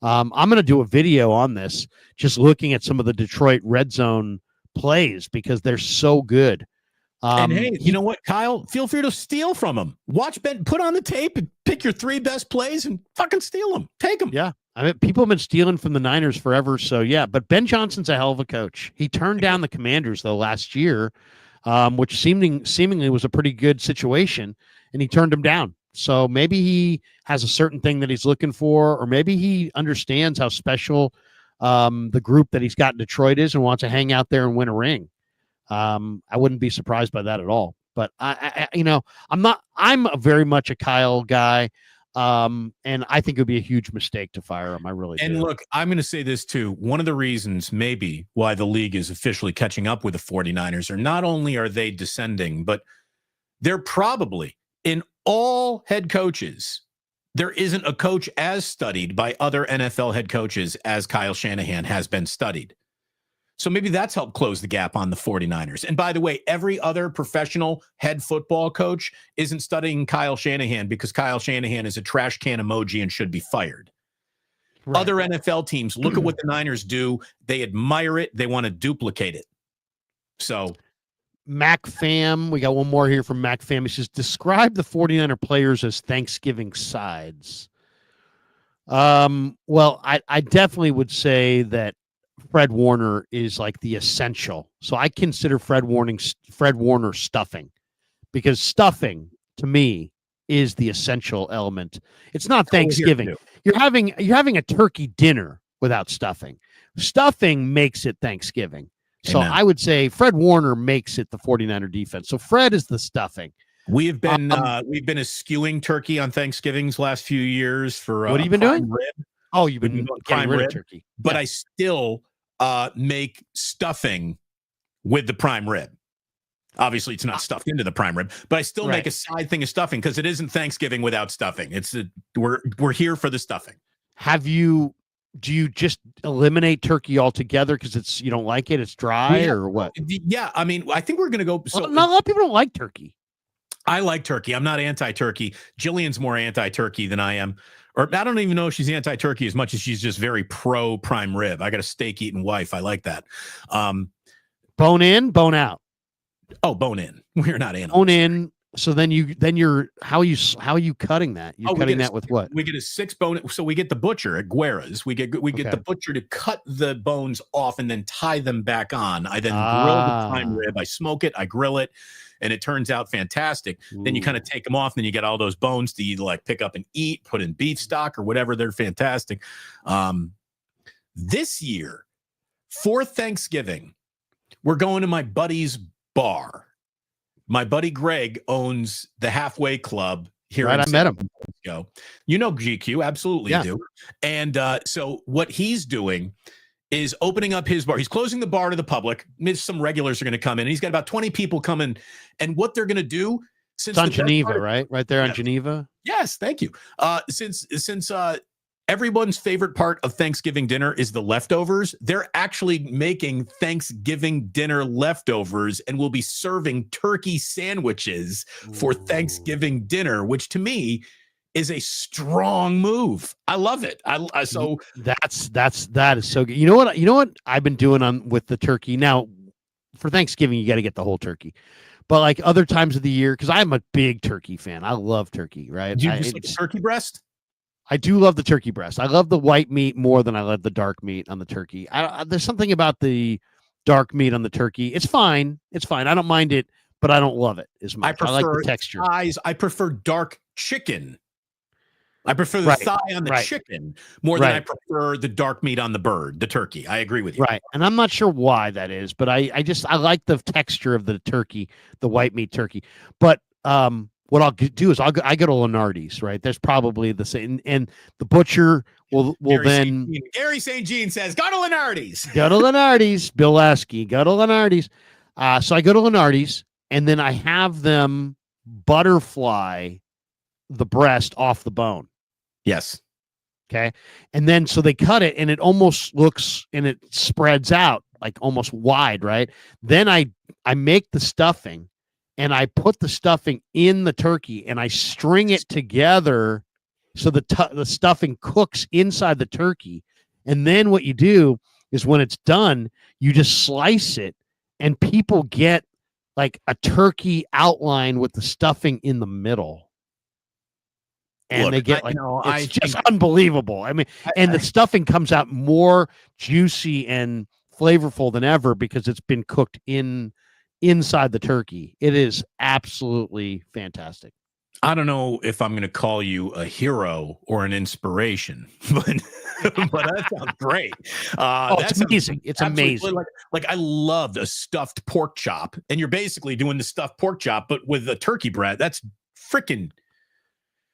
I'm going to do a video on this, just looking at some of the Detroit red zone plays, because they're so good. And hey, you know what, Kyle? Feel free to steal from him. Watch Ben, put on the tape and pick your 3 best plays and fucking steal them. Take them. Yeah. I mean, people have been stealing from the Niners forever. So, yeah. But Ben Johnson's a hell of a coach. He turned down the Commanders, though, last year, which seemingly was a pretty good situation, and he turned them down. So maybe he has a certain thing that he's looking for, or maybe he understands how special the group that he's got in Detroit is and wants to hang out there and win a ring. I wouldn't be surprised by that at all. But I'm very much a Kyle guy. And I think it would be a huge mistake to fire him. I really do. And look, I'm going to say this too. One of the reasons maybe why the league is officially catching up with the 49ers are not only are they descending, but they're probably, in all head coaches, there isn't a coach as studied by other NFL head coaches as Kyle Shanahan has been studied. So maybe that's helped close the gap on the 49ers. And by the way, every other professional head football coach isn't studying Kyle Shanahan because Kyle Shanahan is a trash can emoji and should be fired. Right. Other NFL teams, look at what the Niners do. They admire it. They want to duplicate it. So Mac Fam, we got one more here from Mac Fam. He says, describe the 49er players as Thanksgiving sides. Well, I definitely would say that Fred Warner is like the essential. So I consider Fred Warner stuffing, because stuffing to me is the essential element. It's not Thanksgiving. You're having a turkey dinner without stuffing. Stuffing makes it Thanksgiving. So Amen. I would say Fred Warner makes it the 49er defense. So Fred is the stuffing. We've been eschewing turkey on Thanksgiving's last few years for what have you been doing? Rib. Oh, you've been prime rid rib of turkey. But I still make stuffing with the prime rib. Obviously, it's not stuffed into the prime rib, but I still make a side thing of stuffing because it isn't Thanksgiving without stuffing. We're here for the stuffing. Do you just eliminate turkey altogether because you don't like it? It's dry or what? Yeah, I mean, I think we're gonna go. So a lot of people don't like turkey. I like turkey. I'm not anti-turkey. Jillian's more anti-turkey than I am. Or I don't even know if she's anti-turkey as much as she's just very pro prime rib. I got a steak eating wife. I like that. Bone in, bone out. Oh, bone in. We're not animals. Bone in. So then you're how are you cutting that? You're cutting that with what? We get a 6 bone. So we get the butcher at Guerra's. We get the butcher to cut the bones off and then tie them back on. I then grill the prime rib. I smoke it. I grill it. And it turns out fantastic. Ooh. Then you kind of take them off, and then you get all those bones to either like pick up and eat, put in beef stock or whatever. They're fantastic. This year, for Thanksgiving, we're going to my buddy's bar. My buddy Greg owns the Halfway Club here Right, in I met San him. Francisco. You know GQ, absolutely Yeah. do. And so what he's doing is opening up his bar. He's closing the bar to the public. Some regulars are going to come in. He's got about 20 people coming. And what they're going to do, since It's on the best Geneva, part of- right? Right there on Yes. Geneva. Yes, thank you. Since everyone's favorite part of Thanksgiving dinner is the leftovers, they're actually making Thanksgiving dinner leftovers and will be serving turkey sandwiches for Thanksgiving dinner, which to me is a strong move. I love it. So that is so good. You know what I've been doing on with the turkey now for Thanksgiving. You got to get the whole turkey, but like other times of the year, because I'm a big turkey fan. I love turkey. Right? you just like turkey breast. I do love the turkey breast. I love the white meat more than I love the dark meat on the turkey. There's something about the dark meat on the turkey. It's fine. It's fine. I don't mind it, but I don't love it as much. I like the texture. Thighs. I prefer dark chicken. I prefer the Right, thigh on the right, chicken more than I right. prefer the dark meat on the bird, the turkey. I agree with you. Right. And I'm not sure why that is, but I like the texture of the turkey, the white meat turkey. But what I'll do is I go to Lenardi's, right? There's probably the same, and the butcher will then Gary St. Jean says, go to Lenardi's. Go to Lenardi's, Bill Lasky, go to Lenardi's. So I go to Lenardi's, and then I have them butterfly the breast off the bone. Yes. Okay. And then so they cut it and it almost looks and it spreads out like almost wide, right? Then I make the stuffing and I put the stuffing in the turkey and I string it together so the stuffing cooks inside the turkey. And then what you do is when it's done, you just slice it and people get like a turkey outline with the stuffing in the middle. And look, they get like, it's just unbelievable. I mean, and the stuffing comes out more juicy and flavorful than ever because it's been cooked inside the turkey. It is absolutely fantastic. I don't know if I'm going to call you a hero or an inspiration, but that sounds great. It's amazing. It's amazing. Like I loved a stuffed pork chop, and you're basically doing the stuffed pork chop, but with a turkey breast. That's freaking.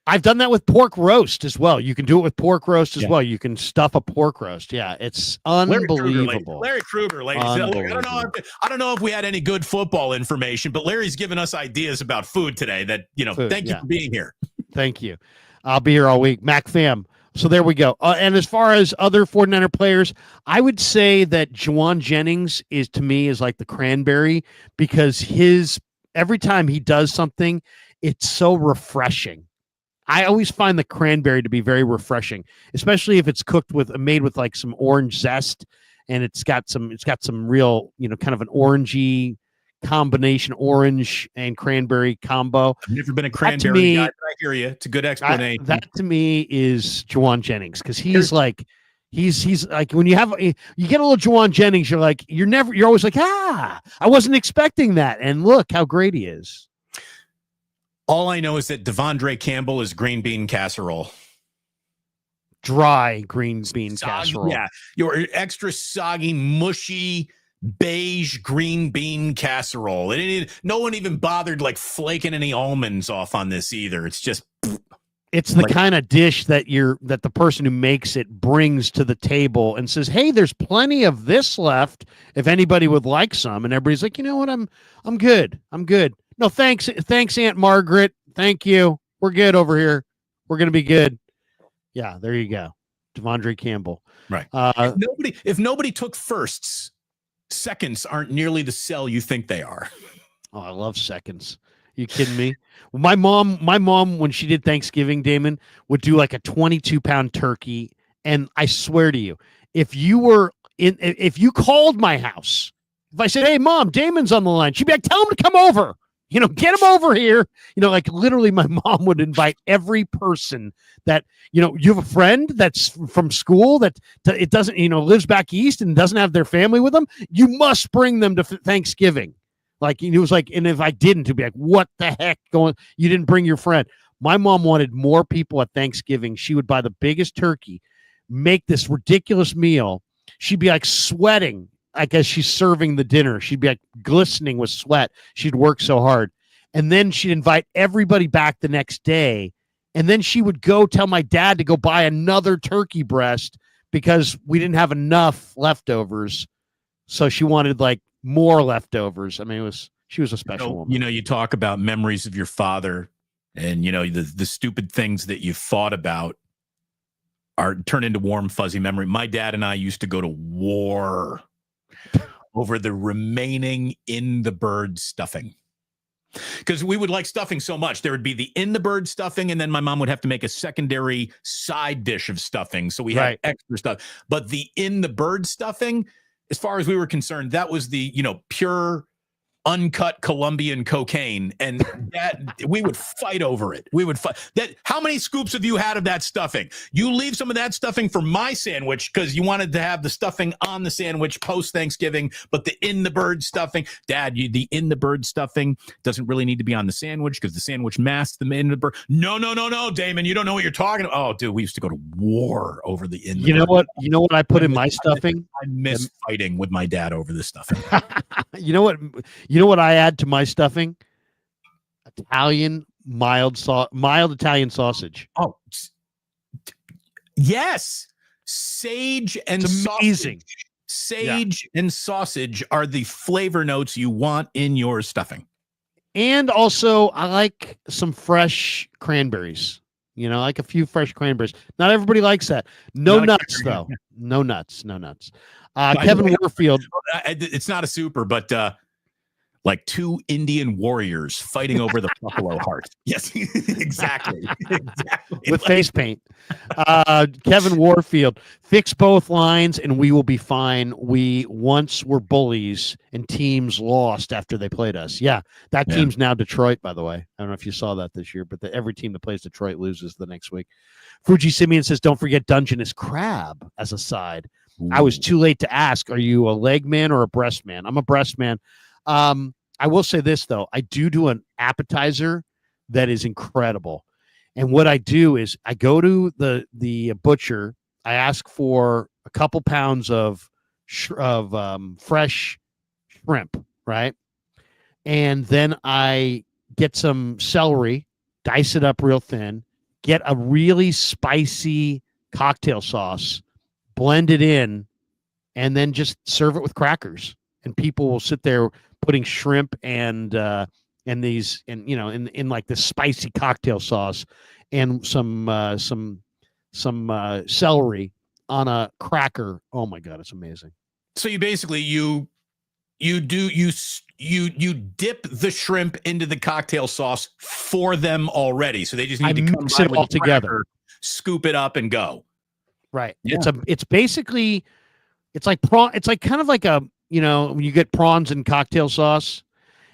I've done that with pork roast as well. You can do it with pork roast as well. You can stuff a pork roast. Yeah, it's unbelievable. Larry Krueger, ladies. I don't know if we had any good football information, but Larry's given us ideas about food today. Thank you for being here. Thank you. I'll be here all week. Mac fam. So there we go. And as far as other 49er players, I would say that Juwan Jennings is like the cranberry because every time he does something, it's so refreshing. I always find the cranberry to be very refreshing, especially if it's made with like some orange zest and it's got some real, kind of an orangey combination, orange and cranberry combo. I've never been a cranberry guy, but I hear you. It's a good explanation. That to me is Juwan Jennings because he's like when you get a little Juwan Jennings, you're always like, I wasn't expecting that. And look how great he is. All I know is that Devondre Campbell is green bean casserole. Dry green bean casserole. Yeah. Your extra soggy, mushy, beige green bean casserole. No one even bothered like flaking any almonds off on this either. It's just. It's the kind of dish that the person who makes it brings to the table and says, "Hey, there's plenty of this left. If anybody would like some," and everybody's like, "You know what? I'm good. I'm good. No, thanks, Aunt Margaret. Thank you. We're good over here. We're gonna be good." Yeah, there you go, Devondre Campbell. Right. If nobody took firsts, seconds aren't nearly the sell you think they are. Oh, I love seconds. You kidding me? My mom, when she did Thanksgiving, Damon, would do like a 22-pound turkey. And I swear to you, if you called my house, if I said, "Hey, Mom, Damon's on the line," she'd be like, "Tell him to come over. Get him over here." Like literally my mom would invite every person that, you have a friend that's from school that it doesn't, lives back east and doesn't have their family with them. You must bring them to Thanksgiving. Like, it was like, and if I didn't, to be like, "What the heck you didn't bring your friend?" My mom wanted more people at Thanksgiving. She would buy the biggest turkey, make this ridiculous meal. She'd be like sweating, like as she's serving the dinner. She'd be like glistening with sweat. She'd work so hard. And then she'd invite everybody back the next day. And then she would go tell my dad to go buy another turkey breast because we didn't have enough leftovers. So she wanted like more leftovers. I mean, she was a special woman. You talk about memories of your father and, the stupid things that you fought about are turn into warm, fuzzy memory. My dad and I used to go to war over the remaining in the bird stuffing. Because we would like stuffing so much. There would be the in the bird stuffing, and then my mom would have to make a secondary side dish of stuffing. So we had extra stuff. But the in the bird stuffing, as far as we were concerned, that was the, pure uncut Colombian cocaine, and that we would fight over it. We would fight that. How many scoops have you had of that stuffing? You leave some of that stuffing for my sandwich because you wanted to have the stuffing on the sandwich post Thanksgiving, but the in the bird stuffing, Dad, the in the bird stuffing doesn't really need to be on the sandwich because the sandwich masks the in the bird. No, Damon, you don't know what you're talking about. Oh, dude, we used to go to war over the in. You know what I put in my stuffing? I miss fighting with my dad over this stuffing. You know what I add to my stuffing? Italian mild Italian sausage. Oh, yes. Sage and amazing. Sage and sausage are the flavor notes you want in your stuffing. And also, I like some fresh cranberries. Like a few fresh cranberries. Not everybody likes that. No nuts, though. No nuts. Kevin Warfield. It's not a super, but like two Indian warriors fighting over the buffalo heart. Yes, exactly. With face paint. Kevin Warfield, fix both lines and we will be fine. We once were bullies and teams lost after they played us. Yeah, that team's now Detroit, by the way. I don't know if you saw that this year, but every team that plays Detroit loses the next week. Fuji Simeon says, don't forget Dungeness crab as a side. Ooh. I was too late to ask, are you a leg man or a breast man? I'm a breast man. I will say this, though. I do an appetizer that is incredible. And what I do is I go to the butcher. I ask for a couple pounds of fresh shrimp, right? And then I get some celery, dice it up real thin, get a really spicy cocktail sauce, blend it in, and then just serve it with crackers. And people will sit there putting shrimp and these and in like this spicy cocktail sauce and some celery on a cracker. Oh my God, it's amazing. So you basically you dip the shrimp into the cocktail sauce for them already, so they just need to mix it all together, cracker, scoop it up, and go. Right. Yeah. It's basically like prawn. It's like kind of like a. When you get prawns and cocktail sauce,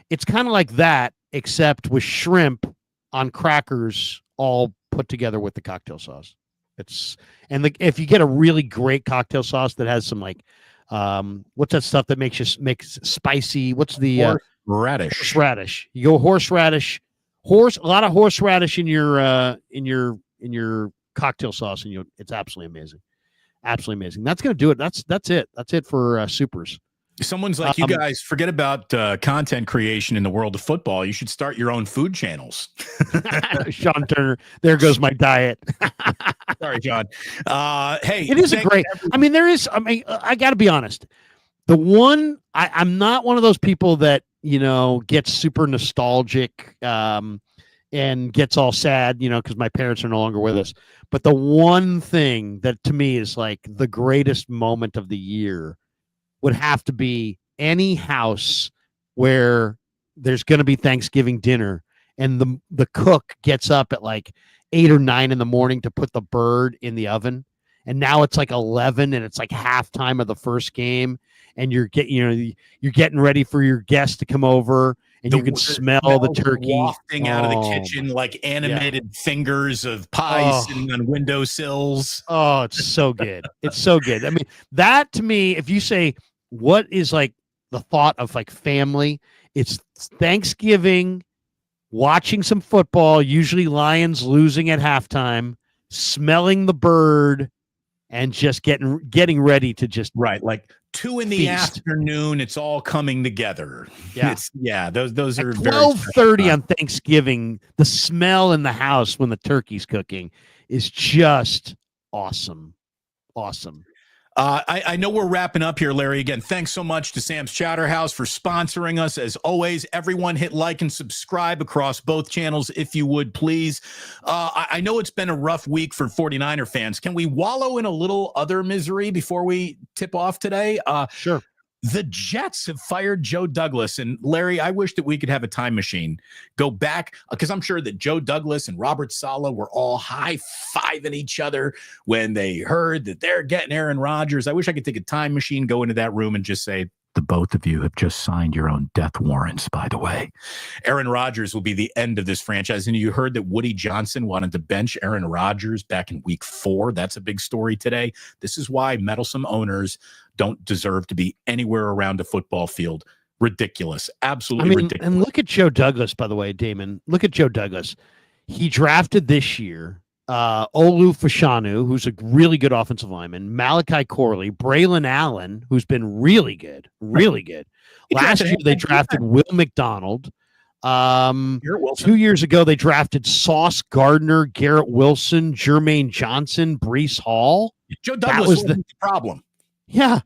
it's kind of like that, except with shrimp on crackers all put together with the cocktail sauce. If you get a really great cocktail sauce that has some like, what's that stuff that makes spicy? What's the horseradish? Horseradish. You go horseradish, a lot of horseradish in your cocktail sauce, and it's absolutely amazing. Absolutely amazing. That's going to do it. That's it. That's it for supers. Someone's like, you guys forget about content creation in the world of football. You should start your own food channels. Sean Turner, there goes my diet. Sorry, John. Hey, it is a great. I got to be honest. The one I'm not one of those people that gets super nostalgic and gets all sad, because my parents are no longer with us. But the one thing that to me is like the greatest moment of the year would have to be any house where there's going to be Thanksgiving dinner and the cook gets up at like 8 or 9 in the morning to put the bird in the oven. And now it's like 11 and it's like halftime of the first game. And you're getting ready for your guests to come over and you can smell the turkey wafting out of the kitchen, like animated fingers of pies sitting on windowsills. Oh, it's so good. It's so good. I mean, that to me, if you say, what is like the thought of like family? It's Thanksgiving, watching some football, usually Lions losing at halftime, smelling the bird, and just getting ready to just right, like 2 in the feast. afternoon. It's all coming together. Yeah, those at are 12:30 on Thanksgiving. The smell in the house when the turkey's cooking is just awesome. I know we're wrapping up here, Larry. Again, thanks so much to Sam's Chowder House for sponsoring us. As always, everyone hit like and subscribe across both channels if you would, please. I know it's been a rough week for 49er fans. Can we wallow in a little other misery before we tip off today? Sure. The Jets have fired Joe Douglas. And Larry, I wish that we could have a time machine, go back, because I'm sure that Joe Douglas and Robert Saleh were all high-fiving each other when they heard that they're getting Aaron Rodgers. I wish I could take a time machine, go into that room and just say, the both of you have just signed your own death warrants, by the way. Aaron Rodgers will be the end of this franchise. And you heard that Woody Johnson wanted to bench Aaron Rodgers back in week 4. That's a big story today. This is why meddlesome owners don't deserve to be anywhere around a football field. Ridiculous. Absolutely ridiculous. And look at Joe Douglas, by the way, Damon. Look at Joe Douglas. He drafted this year Olu Fashanu, who's a really good offensive lineman, Malachi Corley, Braylon Allen, who's been really good. Last year, they drafted Will McDonald. 2 years ago, they drafted Sauce Gardner, Garrett Wilson, Jermaine Johnson, Breece Hall. Joe Douglas was the problem. Yeah.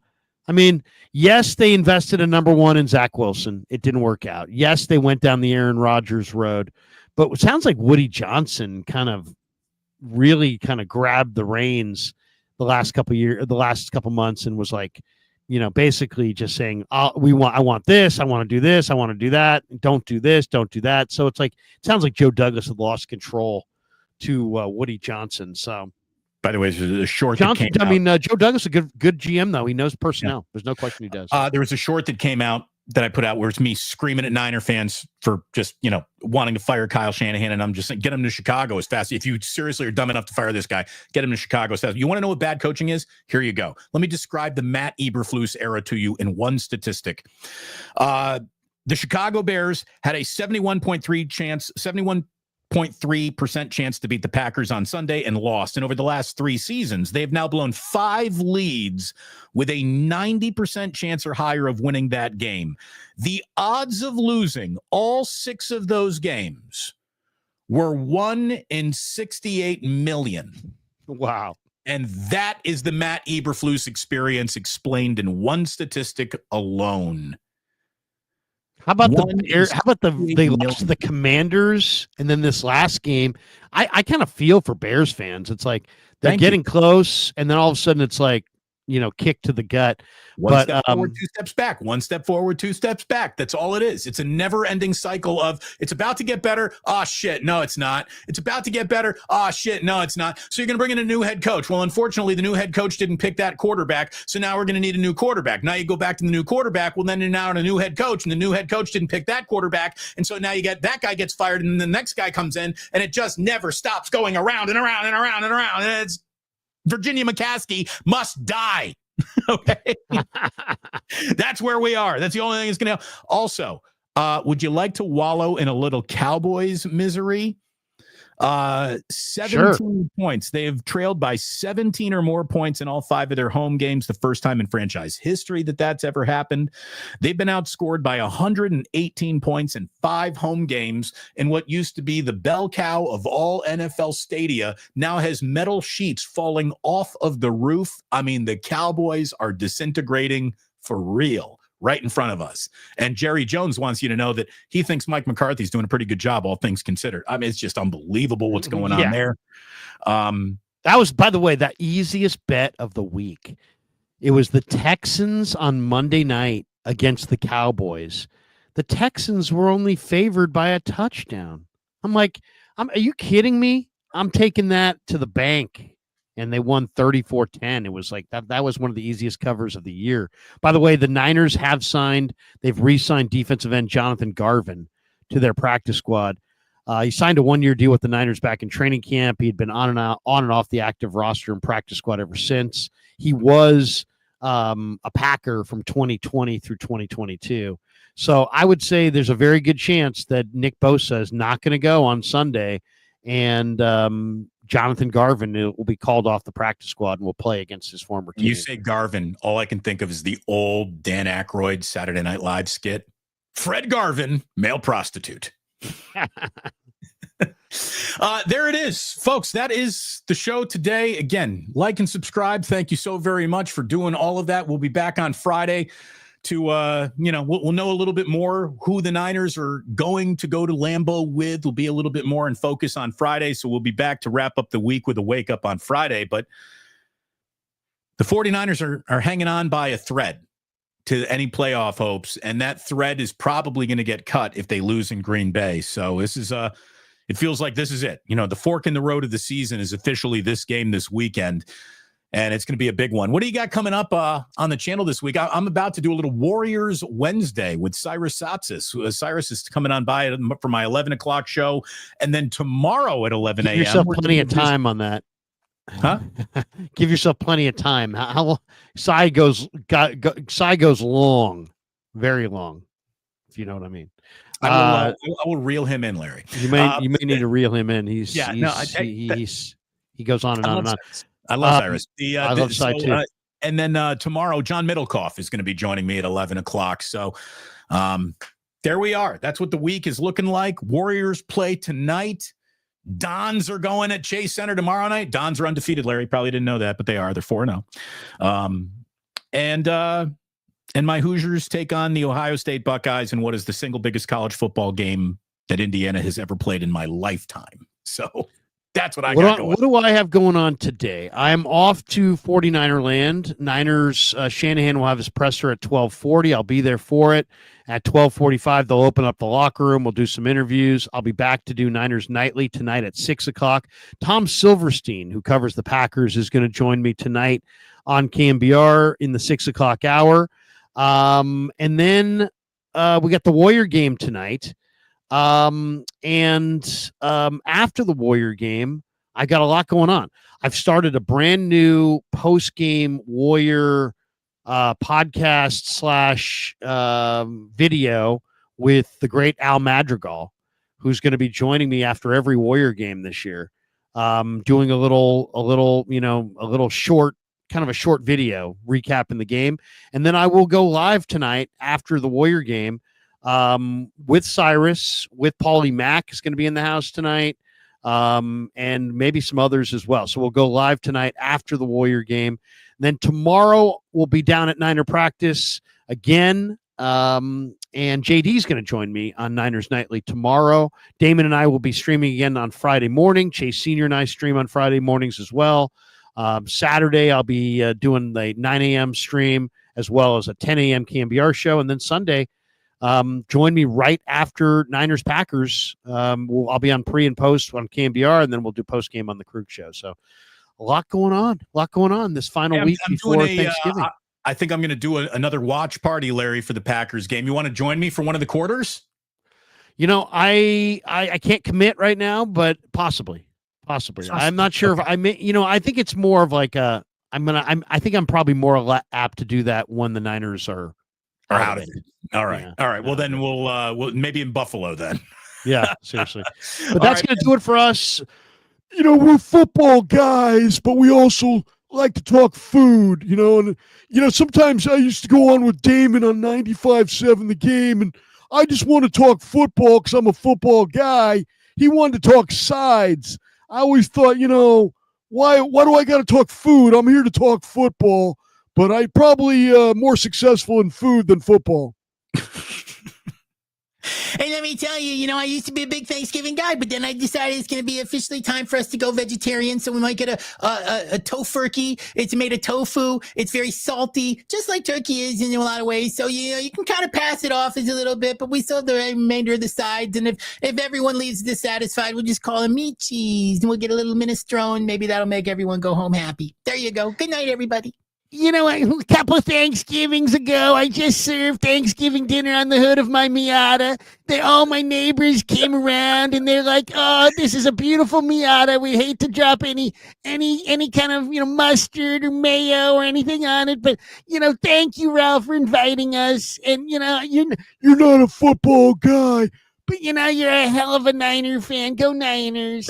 I mean, yes, they invested in number 1 in Zach Wilson. It didn't work out. Yes, they went down the Aaron Rodgers road. But it sounds like Woody Johnson really grabbed the reins the last couple months and was like, basically just saying, I want this, I want to do this, I want to do that. Don't do this, don't do that. So it sounds like Joe Douglas had lost control to Woody Johnson. So, by the way, there's a short Johnson. Joe Douglas is a good GM though. He knows personnel. Yeah. There's no question he does. There was a short that came out that I put out where it's me screaming at Niner fans for just, wanting to fire Kyle Shanahan. And I'm just saying, get him to Chicago as fast. If you seriously are dumb enough to fire this guy, get him to Chicago as fast. You want to know what bad coaching is? Here you go. Let me describe the Matt Eberflus era to you in one statistic. The Chicago Bears had a 71.3% chance to beat the Packers on Sunday and lost. And over the last 3 seasons, they've now blown 5 leads with a 90% chance or higher of winning that game. The odds of losing all 6 of those games were 1 in 68 million. Wow. And that is the Matt Eberflus experience explained in one statistic alone. How about they lost to the Commanders, and then this last game, I kind of feel for Bears fans. It's like they're getting close, and then all of a sudden it's like, kick to the gut. One step forward, 2 steps back. 1 step forward, 2 steps back. That's all it is. It's a never-ending cycle of it's about to get better. Oh, shit. No, it's not. It's about to get better. Oh, shit. No, it's not. So you're going to bring in a new head coach. Well, unfortunately, the new head coach didn't pick that quarterback. So now we're going to need a new quarterback. Now you go back to the new quarterback. Well, then you're now on a new head coach, and the new head coach didn't pick that quarterback. And so now you get that guy gets fired, and the next guy comes in, and it just never stops going around and around and around and around. And it's Virginia McCaskey must die. Okay. That's where we are. That's the only thing that's going to help. Also, would you like to wallow in a little Cowboys misery? 17 points. They have trailed by 17 or more points in all 5 of their home games. The first time in franchise history that's ever happened. They've been outscored by 118 points in 5 home games. And what used to be the bell cow of all NFL stadia now has metal sheets falling off of the roof. I mean, the Cowboys are disintegrating for real. Right in front of us. And Jerry Jones wants you to know that he thinks Mike McCarthy's doing a pretty good job, all things considered. I mean, it's just unbelievable what's going on there. That was, by the way, the easiest bet of the week. It was the Texans on Monday night against the Cowboys. The Texans were only favored by a touchdown. I'm like, are you kidding me? I'm taking that to the bank. And they won 34-10. It was like that was one of the easiest covers of the year. By the way, the Niners have they've re-signed defensive end Jonathan Garvin to their practice squad. He signed a 1-year deal with the Niners back in training camp. He'd been on and off the active roster and practice squad ever since. He was a Packer from 2020 through 2022. So I would say there's a very good chance that Nick Bosa is not going to go on Sunday. And Jonathan Garvin will be called off the practice squad and will play against his former team. You say Garvin, all I can think of is the old Dan Aykroyd Saturday Night Live skit. Fred Garvin, male prostitute. There it is, folks. That is the show today. Again, like and subscribe. Thank you so very much for doing all of that. We'll be back on Friday to, we'll know a little bit more who the Niners are going to go to Lambeau with. We'll be a little bit more in focus on Friday. So we'll be back to wrap up the week with a wake up on Friday. But the 49ers are hanging on by a thread to any playoff hopes. And that thread is probably going to get cut if they lose in Green Bay. So this is it feels like this is it. The fork in the road of the season is officially this game this weekend. And it's going to be a big one. What do you got coming up on the channel this week? I'm about to do a little Warriors Wednesday with Cyrus Satsis. Cyrus is coming on by for my 11 o'clock show. And then tomorrow at 11 a.m. Give yourself plenty of time on that. Huh? Give yourself plenty of time. How Cy goes long, very long, if you know what I mean. I will reel him in, Larry. You may need to reel him in. He goes on and on and on. I love Cyrus. I love Cy too. And then tomorrow, John Middlecoff is going to be joining me at 11 o'clock. So there we are. That's what the week is looking like. Warriors play tonight. Dons are going at Chase Center tomorrow night. Dons are undefeated, Larry. Probably didn't know that, but they are. They're 4-0. And my Hoosiers take on the Ohio State Buckeyes in what is the single biggest college football game that Indiana has ever played in my lifetime. So that's what I got going. What do I have going on today? I'm off to 49er land. Niners, Shanahan will have his presser at 12:40. I'll be there for it. At 12:45, they'll open up the locker room. We'll do some interviews. I'll be back to do Niners Nightly tonight at 6 o'clock. Tom Silverstein, who covers the Packers, is going to join me tonight on KMBR in the 6 o'clock hour. And then we got the Warrior game tonight. And after the Warrior game, I got a lot going on. I've started a brand new post-game Warrior podcast / video with the great Al Madrigal, who's going to be joining me after every Warrior game this year. Doing a little short, kind of a short video recapping the game. And then I will go live tonight after the Warrior game with Cyrus, with Paulie Mack is going to be in the house tonight, and maybe some others as well. So we'll go live tonight after the Warrior game. And then tomorrow we'll be down at Niner practice again, and JD's going to join me on Niners Nightly tomorrow. Damon and I will be streaming again on Friday morning. Chase Sr. and I stream on Friday mornings as well. Saturday I'll be doing the 9 a.m. stream as well as a 10 a.m. KMBR show. And then Sunday, join me right after Niners Packers. I'll be on pre and post on KMBR, and then we'll do post game on the Krueger show. So a lot going on this final week before Thanksgiving. I think I'm going to do another watch party, Larry, for the Packers game. You want to join me for one of the quarters? I can't commit right now, but possibly. I'm not sure if I may. I think it's more of like I think I'm probably more apt to do that when the Niners are out of it. All right. Yeah. All right. Well, then we'll maybe in Buffalo then. Yeah, seriously. But that's going to do it for us. We're football guys, but we also like to talk food, and sometimes I used to go on with Damon on 95.7 The Game, and I just want to talk football because I'm a football guy. He wanted to talk sides. I always thought, why do I got to talk food? I'm here to talk football, but I probably more successful in food than football. And let me tell you, I used to be a big Thanksgiving guy, but then I decided it's going to be officially time for us to go vegetarian. So we might get a tofurkey. It's made of tofu. It's very salty, just like turkey is in a lot of ways. So, you can kind of pass it off as a little bit, but we still have the remainder of the sides. And if everyone leaves dissatisfied, we'll just call them meat cheese and we'll get a little minestrone. Maybe that'll make everyone go home happy. There you go. Good night, everybody. A couple of Thanksgivings ago, I just served Thanksgiving dinner on the hood of my Miata. All my neighbors came around and they're like, "Oh, this is a beautiful Miata. We hate to drop any kind of mustard or mayo or anything on it, but thank you, Ralph, for inviting us. And you're not a football guy, but you're a hell of a Niner fan. Go Niners."